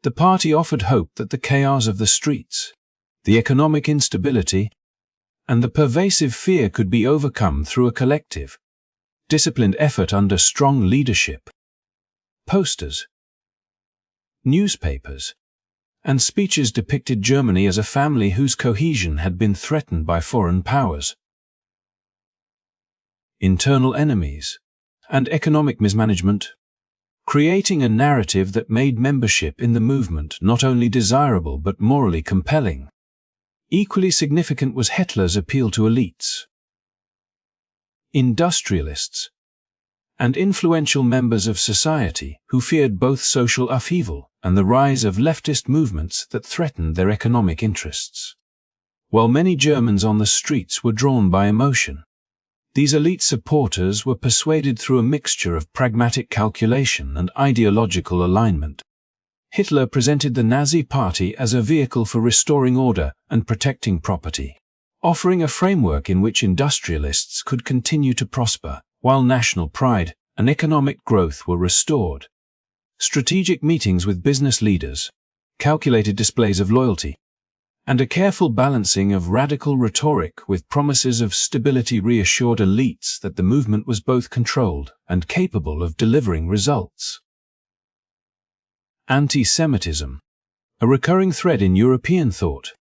the party offered hope that the chaos of the streets, the economic instability, and the pervasive fear could be overcome through a collective, disciplined effort under strong leadership. Posters, newspapers, and speeches depicted Germany as a family whose cohesion had been threatened by foreign powers, internal enemies, and economic mismanagement, creating a narrative that made membership in the movement not only desirable but morally compelling. Equally significant was Hitler's appeal to elites, industrialists, and influential members of society who feared both social upheaval and the rise of leftist movements that threatened their economic interests. While many Germans on the streets were drawn by emotion, these elite supporters were persuaded through a mixture of pragmatic calculation and ideological alignment. Hitler presented the Nazi Party as a vehicle for restoring order and protecting property, offering a framework in which industrialists could continue to prosper, while national pride and economic growth were restored. Strategic meetings with business leaders, calculated displays of loyalty, and a careful balancing of radical rhetoric with promises of stability reassured elites that the movement was both controlled and capable of delivering results. Anti-Semitism, a recurring thread in European thought,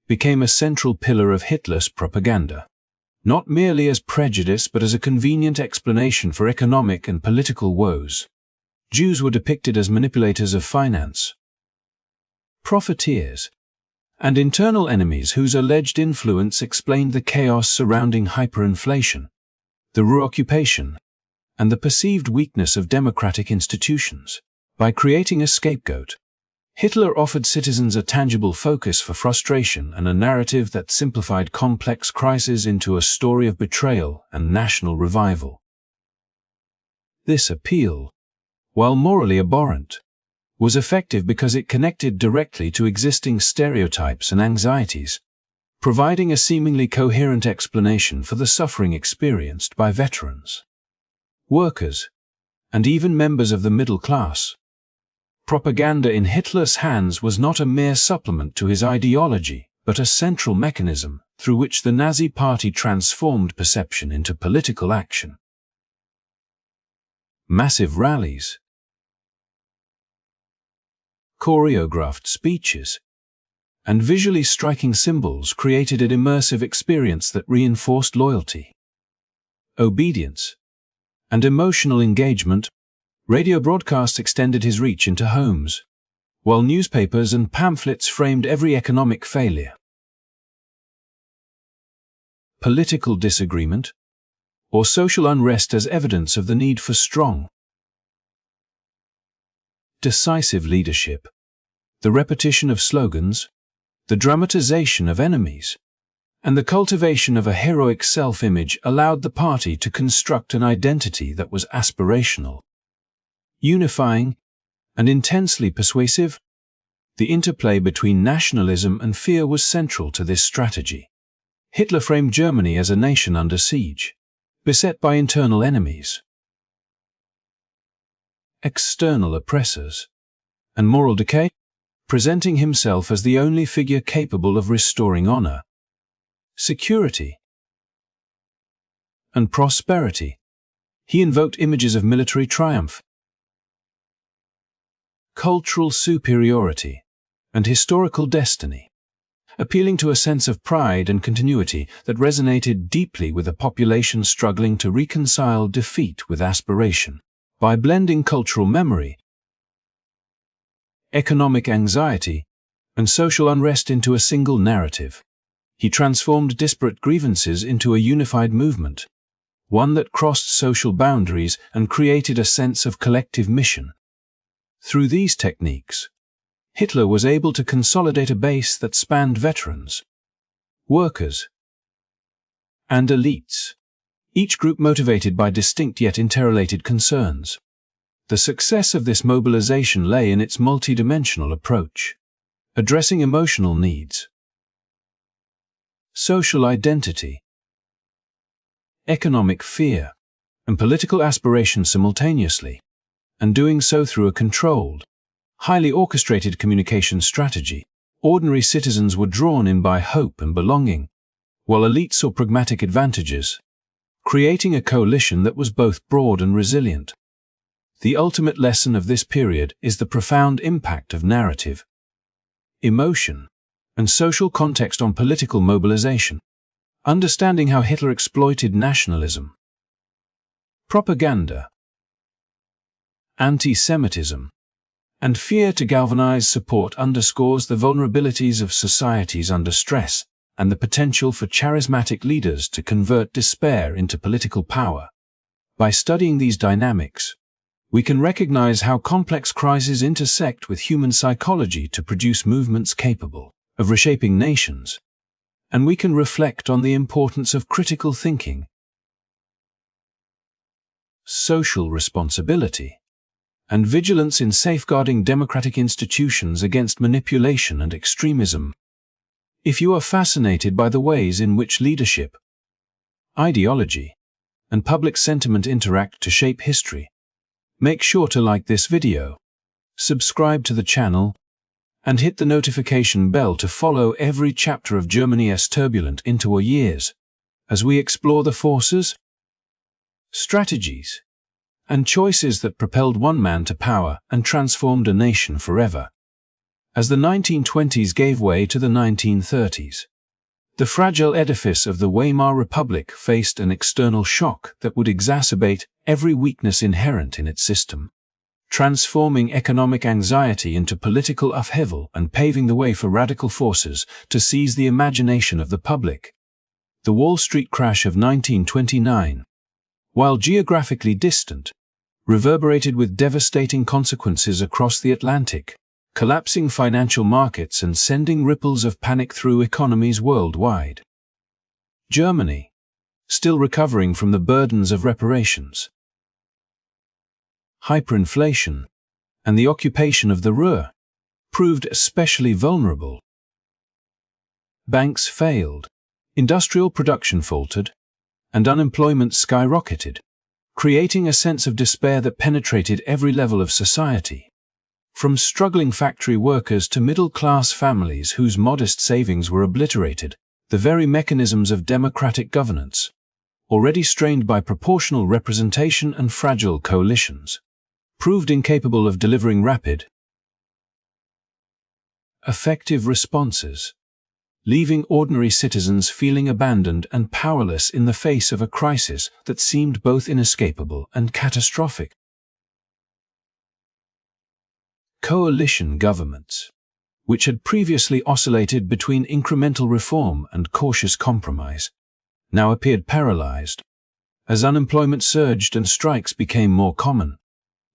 became a central pillar of Hitler's propaganda, not merely as prejudice but as a convenient explanation for economic and political woes. Jews were depicted as manipulators of finance, profiteers, and internal enemies whose alleged influence explained the chaos surrounding hyperinflation, the reoccupation, and the perceived weakness of democratic institutions. By creating a scapegoat, Hitler offered citizens a tangible focus for frustration and a narrative that simplified complex crises into a story of betrayal and national revival. This appeal, while morally abhorrent, was effective because it connected directly to existing stereotypes and anxieties, providing a seemingly coherent explanation for the suffering experienced by veterans, workers, and even members of the middle class. Propaganda in Hitler's hands was not a mere supplement to his ideology, but a central mechanism through which the Nazi Party transformed perception into political action. Massive rallies, choreographed speeches, and visually striking symbols created an immersive experience that reinforced loyalty, obedience, and emotional engagement. Radio broadcasts extended his reach into homes, while newspapers and pamphlets framed every economic failure, political disagreement, or social unrest as evidence of the need for strong, decisive leadership. The repetition of slogans, the dramatization of enemies, and the cultivation of a heroic self-image allowed the party to construct an identity that was aspirational, unifying, and intensely persuasive. The interplay between nationalism and fear was central to this strategy. Hitler framed Germany as a nation under siege, beset by internal enemies, external oppressors, and moral decay, presenting himself as the only figure capable of restoring honor, security, and prosperity. He invoked images of military triumph, cultural superiority, and historical destiny, appealing to a sense of pride and continuity that resonated deeply with a population struggling to reconcile defeat with aspiration. By blending cultural memory, economic anxiety, and social unrest into a single narrative, he transformed disparate grievances into a unified movement, one that crossed social boundaries and created a sense of collective mission. Through these techniques, Hitler was able to consolidate a base that spanned veterans, workers, and elites, each group motivated by distinct yet interrelated concerns. The success of this mobilization lay in its multidimensional approach, addressing emotional needs, social identity, economic fear, and political aspiration simultaneously, and doing so through a controlled, highly orchestrated communication strategy. Ordinary citizens were drawn in by hope and belonging, while elites saw pragmatic advantages, creating a coalition that was both broad and resilient. The ultimate lesson of this period is the profound impact of narrative, emotion, and social context on political mobilization. Understanding how Hitler exploited nationalism, propaganda, anti-Semitism, and fear to galvanize support underscores the vulnerabilities of societies under stress and the potential for charismatic leaders to convert despair into political power. By studying these dynamics, we can recognize how complex crises intersect with human psychology to produce movements capable of reshaping nations, and we can reflect on the importance of critical thinking, social responsibility, and vigilance in safeguarding democratic institutions against manipulation and extremism. If you are fascinated by the ways in which leadership, ideology, and public sentiment interact to shape history, make sure to like this video, subscribe to the channel, and hit the notification bell to follow every chapter of Germany's turbulent interwar years, as we explore the forces, strategies, and choices that propelled one man to power and transformed a nation forever. As the 1920s gave way to the 1930s, the fragile edifice of the Weimar Republic faced an external shock that would exacerbate every weakness inherent in its system, transforming economic anxiety into political upheaval and paving the way for radical forces to seize the imagination of the public. The Wall Street crash of 1929, while geographically distant, reverberated with devastating consequences across the Atlantic, collapsing financial markets and sending ripples of panic through economies worldwide. Germany, still recovering from the burdens of reparations, hyperinflation, and the occupation of the Ruhr, proved especially vulnerable. Banks failed, industrial production faltered, and unemployment skyrocketed, creating a sense of despair that penetrated every level of society. From struggling factory workers to middle-class families whose modest savings were obliterated, the very mechanisms of democratic governance, already strained by proportional representation and fragile coalitions, proved incapable of delivering rapid, effective responses, leaving ordinary citizens feeling abandoned and powerless in the face of a crisis that seemed both inescapable and catastrophic. Coalition governments, which had previously oscillated between incremental reform and cautious compromise, now appeared paralyzed. As unemployment surged and strikes became more common,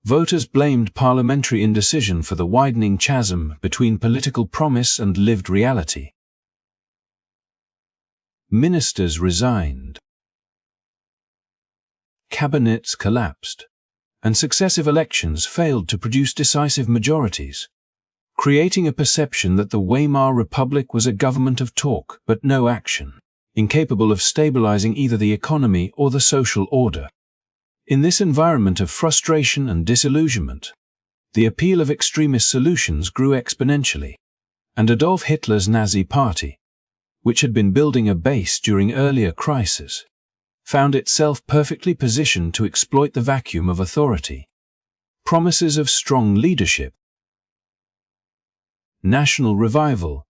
voters blamed parliamentary indecision for the widening chasm between political promise and lived reality. Ministers resigned. Cabinets collapsed, and successive elections failed to produce decisive majorities, creating a perception that the Weimar Republic was a government of talk but no action, incapable of stabilizing either the economy or the social order. In this environment of frustration and disillusionment, the appeal of extremist solutions grew exponentially, and Adolf Hitler's Nazi Party, which had been building a base during earlier crises, found itself perfectly positioned to exploit the vacuum of authority. Promises of strong leadership, national revival,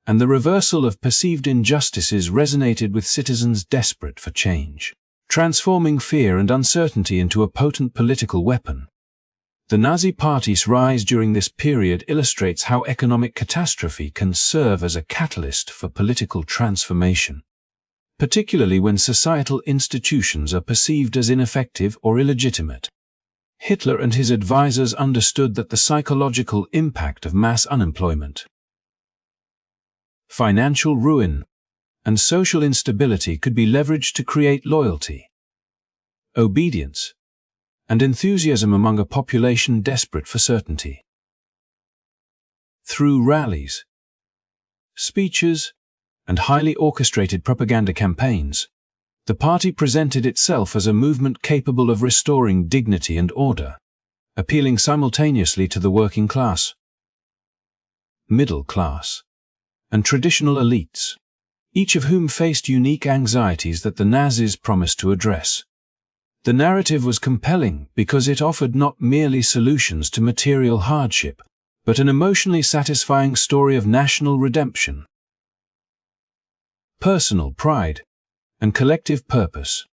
and the reversal of perceived injustices resonated with citizens desperate for change, transforming fear and uncertainty into a potent political weapon. The Nazi Party's rise during this period illustrates how economic catastrophe can serve as a catalyst for political transformation, particularly when societal institutions are perceived as ineffective or illegitimate. Hitler and his advisors understood that the psychological impact of mass unemployment, financial ruin, and social instability could be leveraged to create loyalty, obedience, and enthusiasm among a population desperate for certainty. Through rallies, speeches, and highly orchestrated propaganda campaigns, the party presented itself as a movement capable of restoring dignity and order, appealing simultaneously to the working class, middle class, and traditional elites, each of whom faced unique anxieties that the Nazis promised to address. The narrative was compelling because it offered not merely solutions to material hardship, but an emotionally satisfying story of national redemption, personal pride, and collective purpose.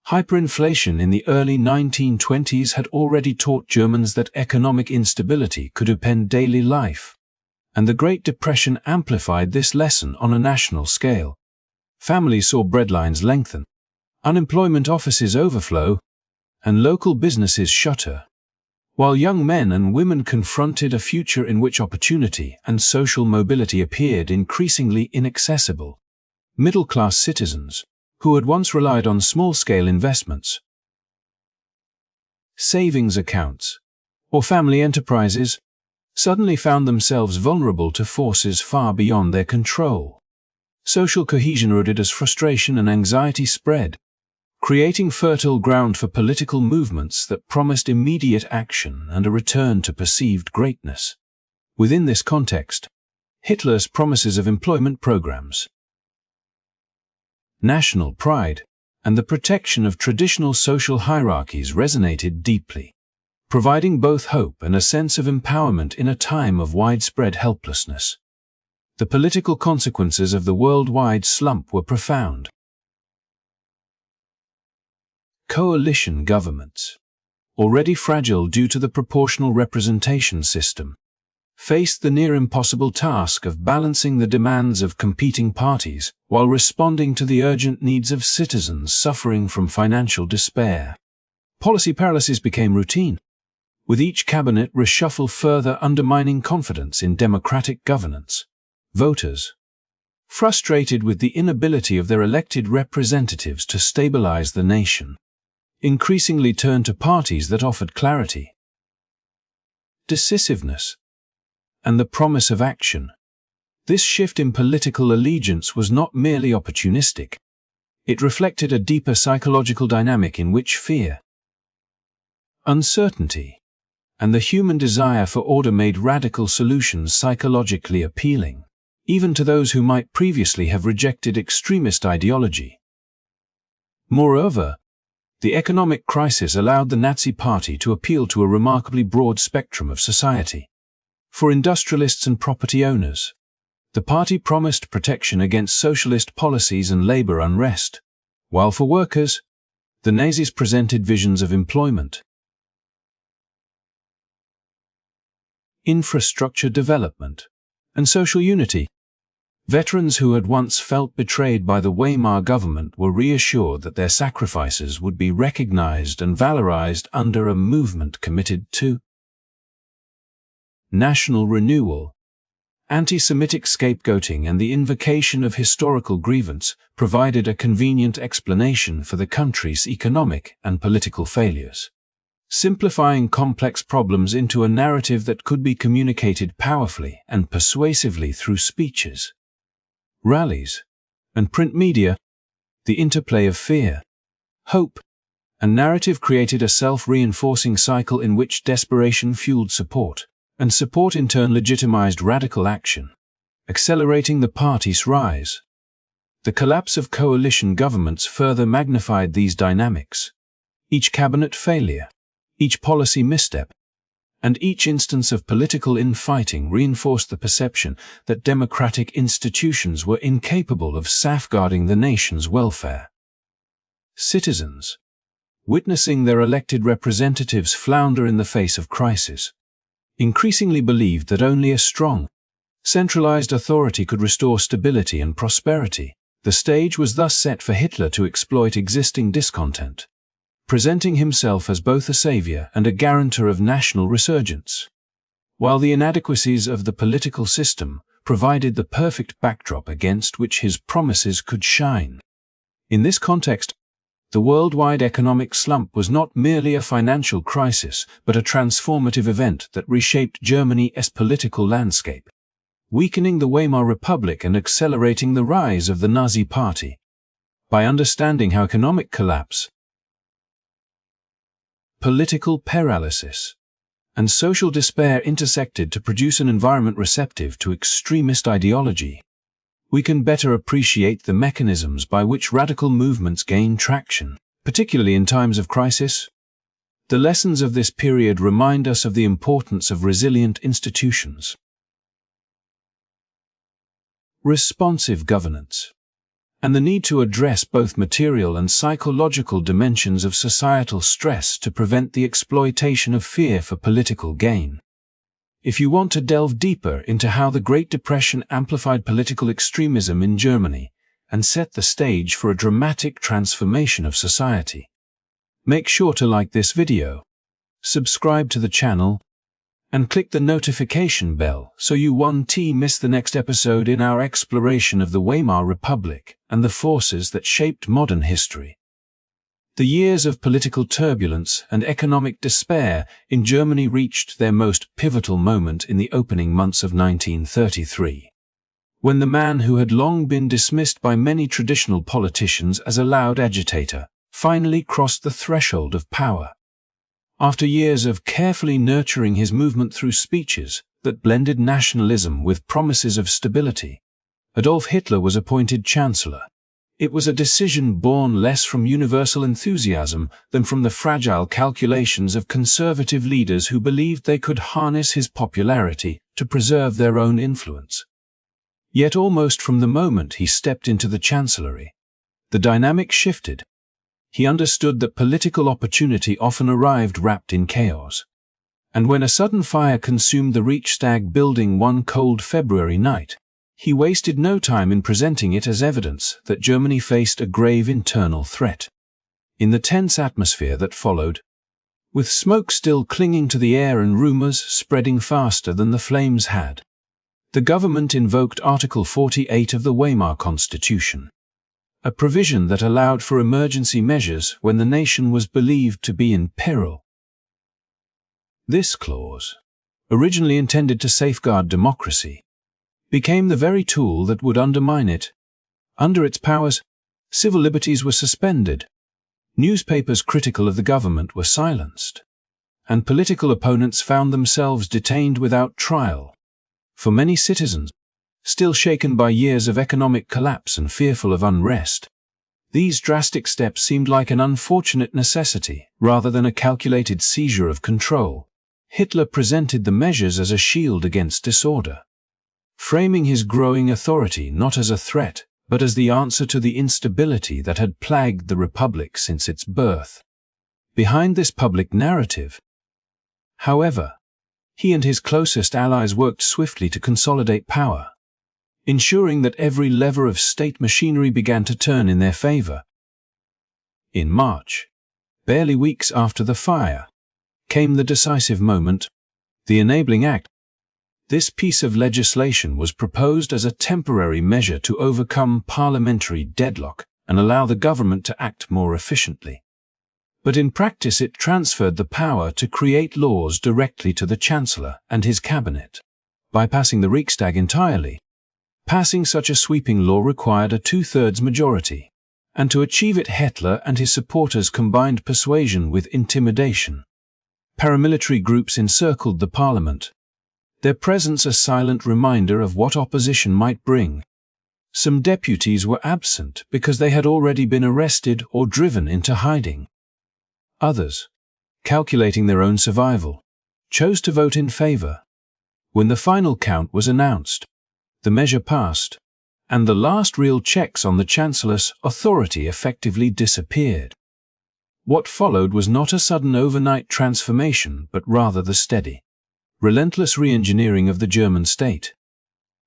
Hyperinflation in the early 1920s had already taught Germans that economic instability could upend daily life, and the Great Depression amplified this lesson on a national scale. Families saw breadlines lengthen, unemployment offices overflow, and local businesses shutter, while young men and women confronted a future in which opportunity and social mobility appeared increasingly inaccessible. Middle-class citizens, who had once relied on small-scale investments, savings accounts, or family enterprises, suddenly found themselves vulnerable to forces far beyond their control. Social cohesion eroded as frustration and anxiety spread, creating fertile ground for political movements that promised immediate action and a return to perceived greatness. Within this context, Hitler's promises of employment programs, national pride, and the protection of traditional social hierarchies resonated deeply, providing both hope and a sense of empowerment in a time of widespread helplessness. The political consequences of the worldwide slump were profound. Coalition governments, already fragile due to the proportional representation system, faced the near-impossible task of balancing the demands of competing parties while responding to the urgent needs of citizens suffering from financial despair. Policy paralysis became routine, with each cabinet reshuffle further undermining confidence in democratic governance. Voters, frustrated with the inability of their elected representatives to stabilize the nation, increasingly turned to parties that offered clarity, decisiveness, and the promise of action. This shift in political allegiance was not merely opportunistic. It reflected a deeper psychological dynamic in which fear, uncertainty, and the human desire for order made radical solutions psychologically appealing, even to those who might previously have rejected extremist ideology. Moreover, the economic crisis allowed the Nazi Party to appeal to a remarkably broad spectrum of society. For industrialists and property owners, the party promised protection against socialist policies and labor unrest, while for workers, the Nazis presented visions of employment, infrastructure development, and social unity. Veterans who had once felt betrayed by the Weimar government were reassured that their sacrifices would be recognized and valorized under a movement committed to national renewal Anti-Semitic scapegoating and the invocation of historical grievance provided a convenient explanation for the country's economic and political failures, simplifying complex problems into a narrative that could be communicated powerfully and persuasively through speeches, rallies, and print media. The interplay of fear, hope, and narrative created a self-reinforcing cycle in which desperation fueled support, and support in turn legitimized radical action, accelerating the party's rise. The collapse of coalition governments further magnified these dynamics. Each cabinet failure, each policy misstep, and each instance of political infighting reinforced the perception that democratic institutions were incapable of safeguarding the nation's welfare. Citizens, witnessing their elected representatives flounder in the face of crisis, increasingly believed that only a strong, centralized authority could restore stability and prosperity. The stage was thus set for Hitler to exploit existing discontent, presenting himself as both a savior and a guarantor of national resurgence, while the inadequacies of the political system provided the perfect backdrop against which his promises could shine. In this context, the worldwide economic slump was not merely a financial crisis, but a transformative event that reshaped Germany's political landscape, weakening the Weimar Republic and accelerating the rise of the Nazi Party. By understanding how economic collapse, political paralysis, and social despair intersected to produce an environment receptive to extremist ideology, we can better appreciate the mechanisms by which radical movements gain traction, particularly in times of crisis. The lessons of this period remind us of the importance of resilient institutions, responsive governance, and the need to address both material and psychological dimensions of societal stress to prevent the exploitation of fear for political gain. If you want to delve deeper into how the Great Depression amplified political extremism in Germany and set the stage for a dramatic transformation of society, make sure to like this video, subscribe to the channel, and click the notification bell so you won't miss the next episode in our exploration of the Weimar Republic and the forces that shaped modern history. The years of political turbulence and economic despair in Germany reached their most pivotal moment in the opening months of 1933, when the man who had long been dismissed by many traditional politicians as a loud agitator finally crossed the threshold of power. After years of carefully nurturing his movement through speeches that blended nationalism with promises of stability, Adolf Hitler was appointed Chancellor. It was a decision born less from universal enthusiasm than from the fragile calculations of conservative leaders who believed they could harness his popularity to preserve their own influence. Yet almost from the moment he stepped into the chancellery, the dynamic shifted. He understood that political opportunity often arrived wrapped in chaos. And when a sudden fire consumed the Reichstag building one cold February night, he wasted no time in presenting it as evidence that Germany faced a grave internal threat. In the tense atmosphere that followed, with smoke still clinging to the air and rumors spreading faster than the flames had, the government invoked Article 48 of the Weimar Constitution, a provision that allowed for emergency measures when the nation was believed to be in peril. This clause, originally intended to safeguard democracy, became the very tool that would undermine it. Under its powers, civil liberties were suspended, newspapers critical of the government were silenced, and political opponents found themselves detained without trial. For many citizens, still shaken by years of economic collapse and fearful of unrest, these drastic steps seemed like an unfortunate necessity rather than a calculated seizure of control. Hitler presented the measures as a shield against disorder, framing his growing authority not as a threat, but as the answer to the instability that had plagued the Republic since its birth. Behind this public narrative, however, he and his closest allies worked swiftly to consolidate power, ensuring that every lever of state machinery began to turn in their favor. In March, barely weeks after the fire, came the decisive moment, the Enabling Act. This piece of legislation was proposed as a temporary measure to overcome parliamentary deadlock and allow the government to act more efficiently. But in practice it transferred the power to create laws directly to the Chancellor and his cabinet, bypassing the Riksdag entirely. Passing such a sweeping law required a two-thirds majority, and to achieve it Hitler and his supporters combined persuasion with intimidation. Paramilitary groups encircled the parliament, their presence a silent reminder of what opposition might bring. Some deputies were absent because they had already been arrested or driven into hiding. Others, calculating their own survival, chose to vote in favor. When the final count was announced, the measure passed, and the last real checks on the Chancellor's authority effectively disappeared. What followed was not a sudden overnight transformation, but rather the steady, relentless re-engineering of the German state.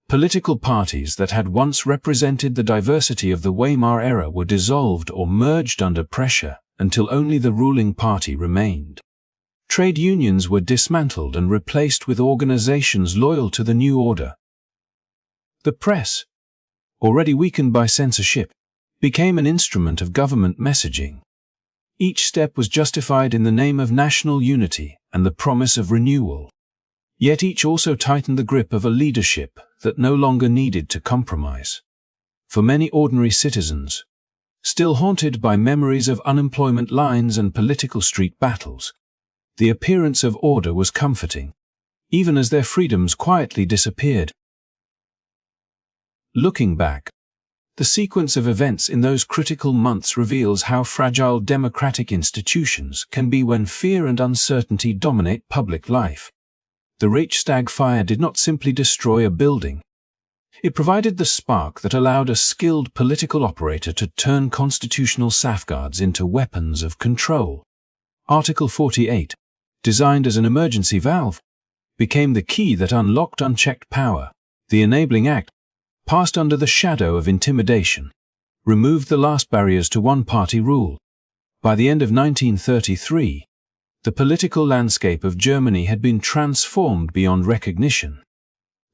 Political parties that had once represented the diversity of the Weimar era were dissolved or merged under pressure until only the ruling party remained. Trade unions were dismantled and replaced with organizations loyal to the new order. The press, already weakened by censorship, became an instrument of government messaging. Each step was justified in the name of national unity and the promise of renewal. Yet each also tightened the grip of a leadership that no longer needed to compromise. For many ordinary citizens, still haunted by memories of unemployment lines and political street battles, the appearance of order was comforting, even as their freedoms quietly disappeared. Looking back, the sequence of events in those critical months reveals how fragile democratic institutions can be when fear and uncertainty dominate public life. The Reichstag fire did not simply destroy a building. It provided the spark that allowed a skilled political operator to turn constitutional safeguards into weapons of control. Article 48, designed as an emergency valve, became the key that unlocked unchecked power. The Enabling Act, passed under the shadow of intimidation, removed the last barriers to one-party rule. By the end of 1933, the political landscape of Germany had been transformed beyond recognition.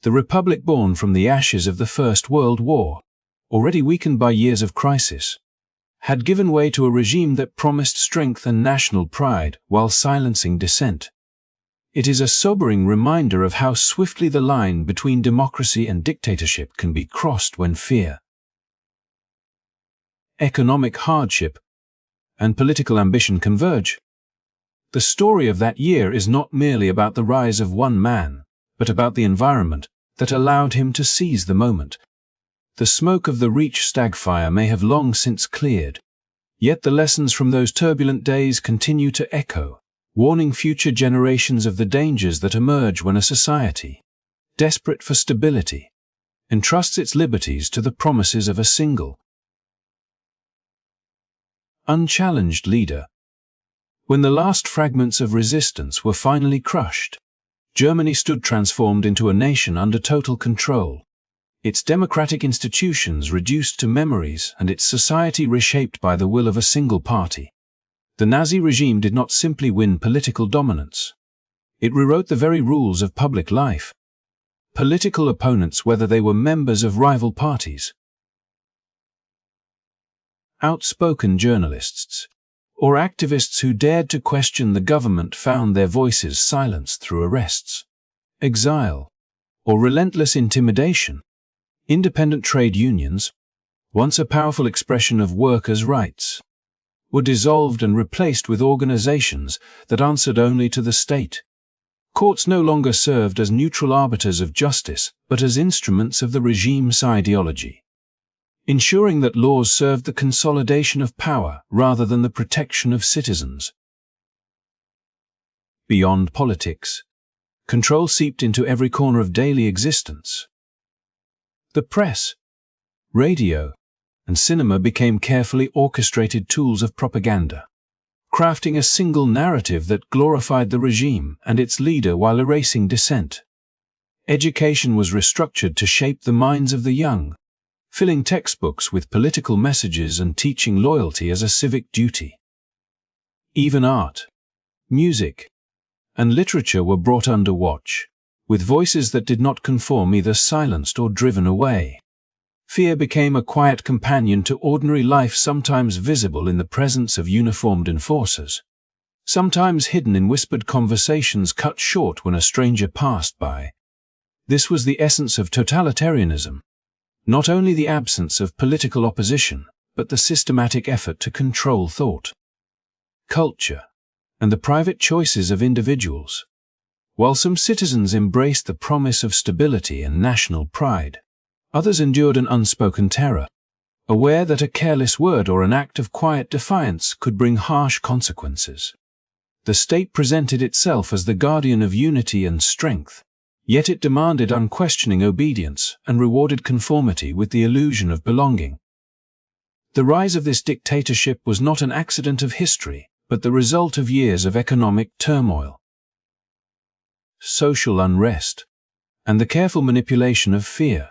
The republic born from the ashes of the First World War, already weakened by years of crisis, had given way to a regime that promised strength and national pride while silencing dissent. It is a sobering reminder of how swiftly the line between democracy and dictatorship can be crossed when fear, economic hardship, and political ambition converge. The story of that year is not merely about the rise of one man, but about the environment that allowed him to seize the moment. The smoke of the Reichstag fire may have long since cleared, yet the lessons from those turbulent days continue to echo, warning future generations of the dangers that emerge when a society, desperate for stability, entrusts its liberties to the promises of a single, unchallenged leader. When the last fragments of resistance were finally crushed, Germany stood transformed into a nation under total control, its democratic institutions reduced to memories and its society reshaped by the will of a single party. The Nazi regime did not simply win political dominance. It rewrote the very rules of public life. Political opponents, whether they were members of rival parties, outspoken journalists, or activists who dared to question the government, found their voices silenced through arrests, exile, or relentless intimidation. Independent trade unions, once a powerful expression of workers' rights, were dissolved and replaced with organizations that answered only to the state. Courts no longer served as neutral arbiters of justice, but as instruments of the regime's ideology, ensuring that laws served the consolidation of power rather than the protection of citizens. Beyond politics, control seeped into every corner of daily existence. The press, radio, and cinema became carefully orchestrated tools of propaganda, crafting a single narrative that glorified the regime and its leader while erasing dissent. Education was restructured to shape the minds of the young, filling textbooks with political messages and teaching loyalty as a civic duty. Even art, music, and literature were brought under watch, with voices that did not conform either silenced or driven away. Fear became a quiet companion to ordinary life, sometimes visible in the presence of uniformed enforcers, sometimes hidden in whispered conversations cut short when a stranger passed by. This was the essence of totalitarianism, not only the absence of political opposition, but the systematic effort to control thought, culture, and the private choices of individuals. While some citizens embraced the promise of stability and national pride, others endured an unspoken terror, aware that a careless word or an act of quiet defiance could bring harsh consequences. The state presented itself as the guardian of unity and strength, yet it demanded unquestioning obedience and rewarded conformity with the illusion of belonging. The rise of this dictatorship was not an accident of history, but the result of years of economic turmoil, social unrest, and the careful manipulation of fear.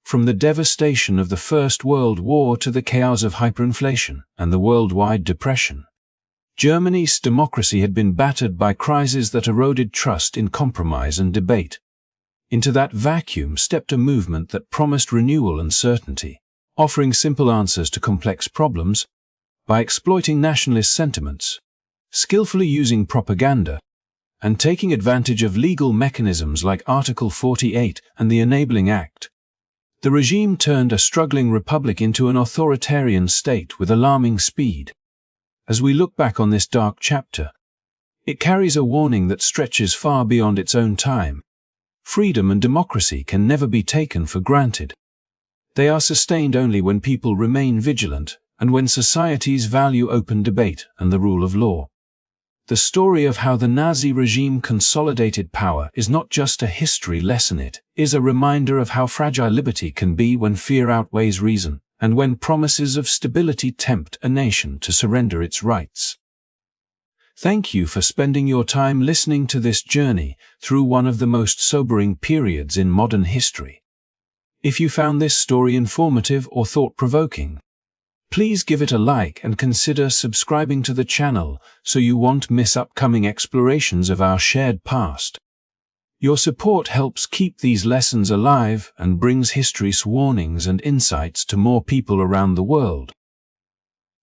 From the devastation of the First World War to the chaos of hyperinflation and the worldwide depression, Germany's democracy had been battered by crises that eroded trust in compromise and debate. Into that vacuum stepped a movement that promised renewal and certainty, offering simple answers to complex problems. By exploiting nationalist sentiments, skillfully using propaganda, and taking advantage of legal mechanisms like Article 48 and the Enabling Act, the regime turned a struggling republic into an authoritarian state with alarming speed. As we look back on this dark chapter, it carries a warning that stretches far beyond its own time. Freedom and democracy can never be taken for granted. They are sustained only when people remain vigilant and when societies value open debate and the rule of law. The story of how the Nazi regime consolidated power is not just a history lesson, it is a reminder of how fragile liberty can be when fear outweighs reason, and when promises of stability tempt a nation to surrender its rights. Thank you for spending your time listening to this journey through one of the most sobering periods in modern history. If you found this story informative or thought-provoking, please give it a like and consider subscribing to the channel so you won't miss upcoming explorations of our shared past. Your support helps keep these lessons alive and brings history's warnings and insights to more people around the world.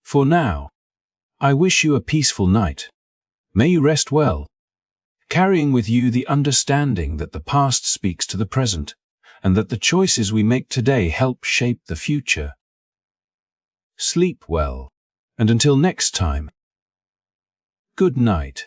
For now, I wish you a peaceful night. May you rest well, carrying with you the understanding that the past speaks to the present, and that the choices we make today help shape the future. Sleep well, and until next time, good night.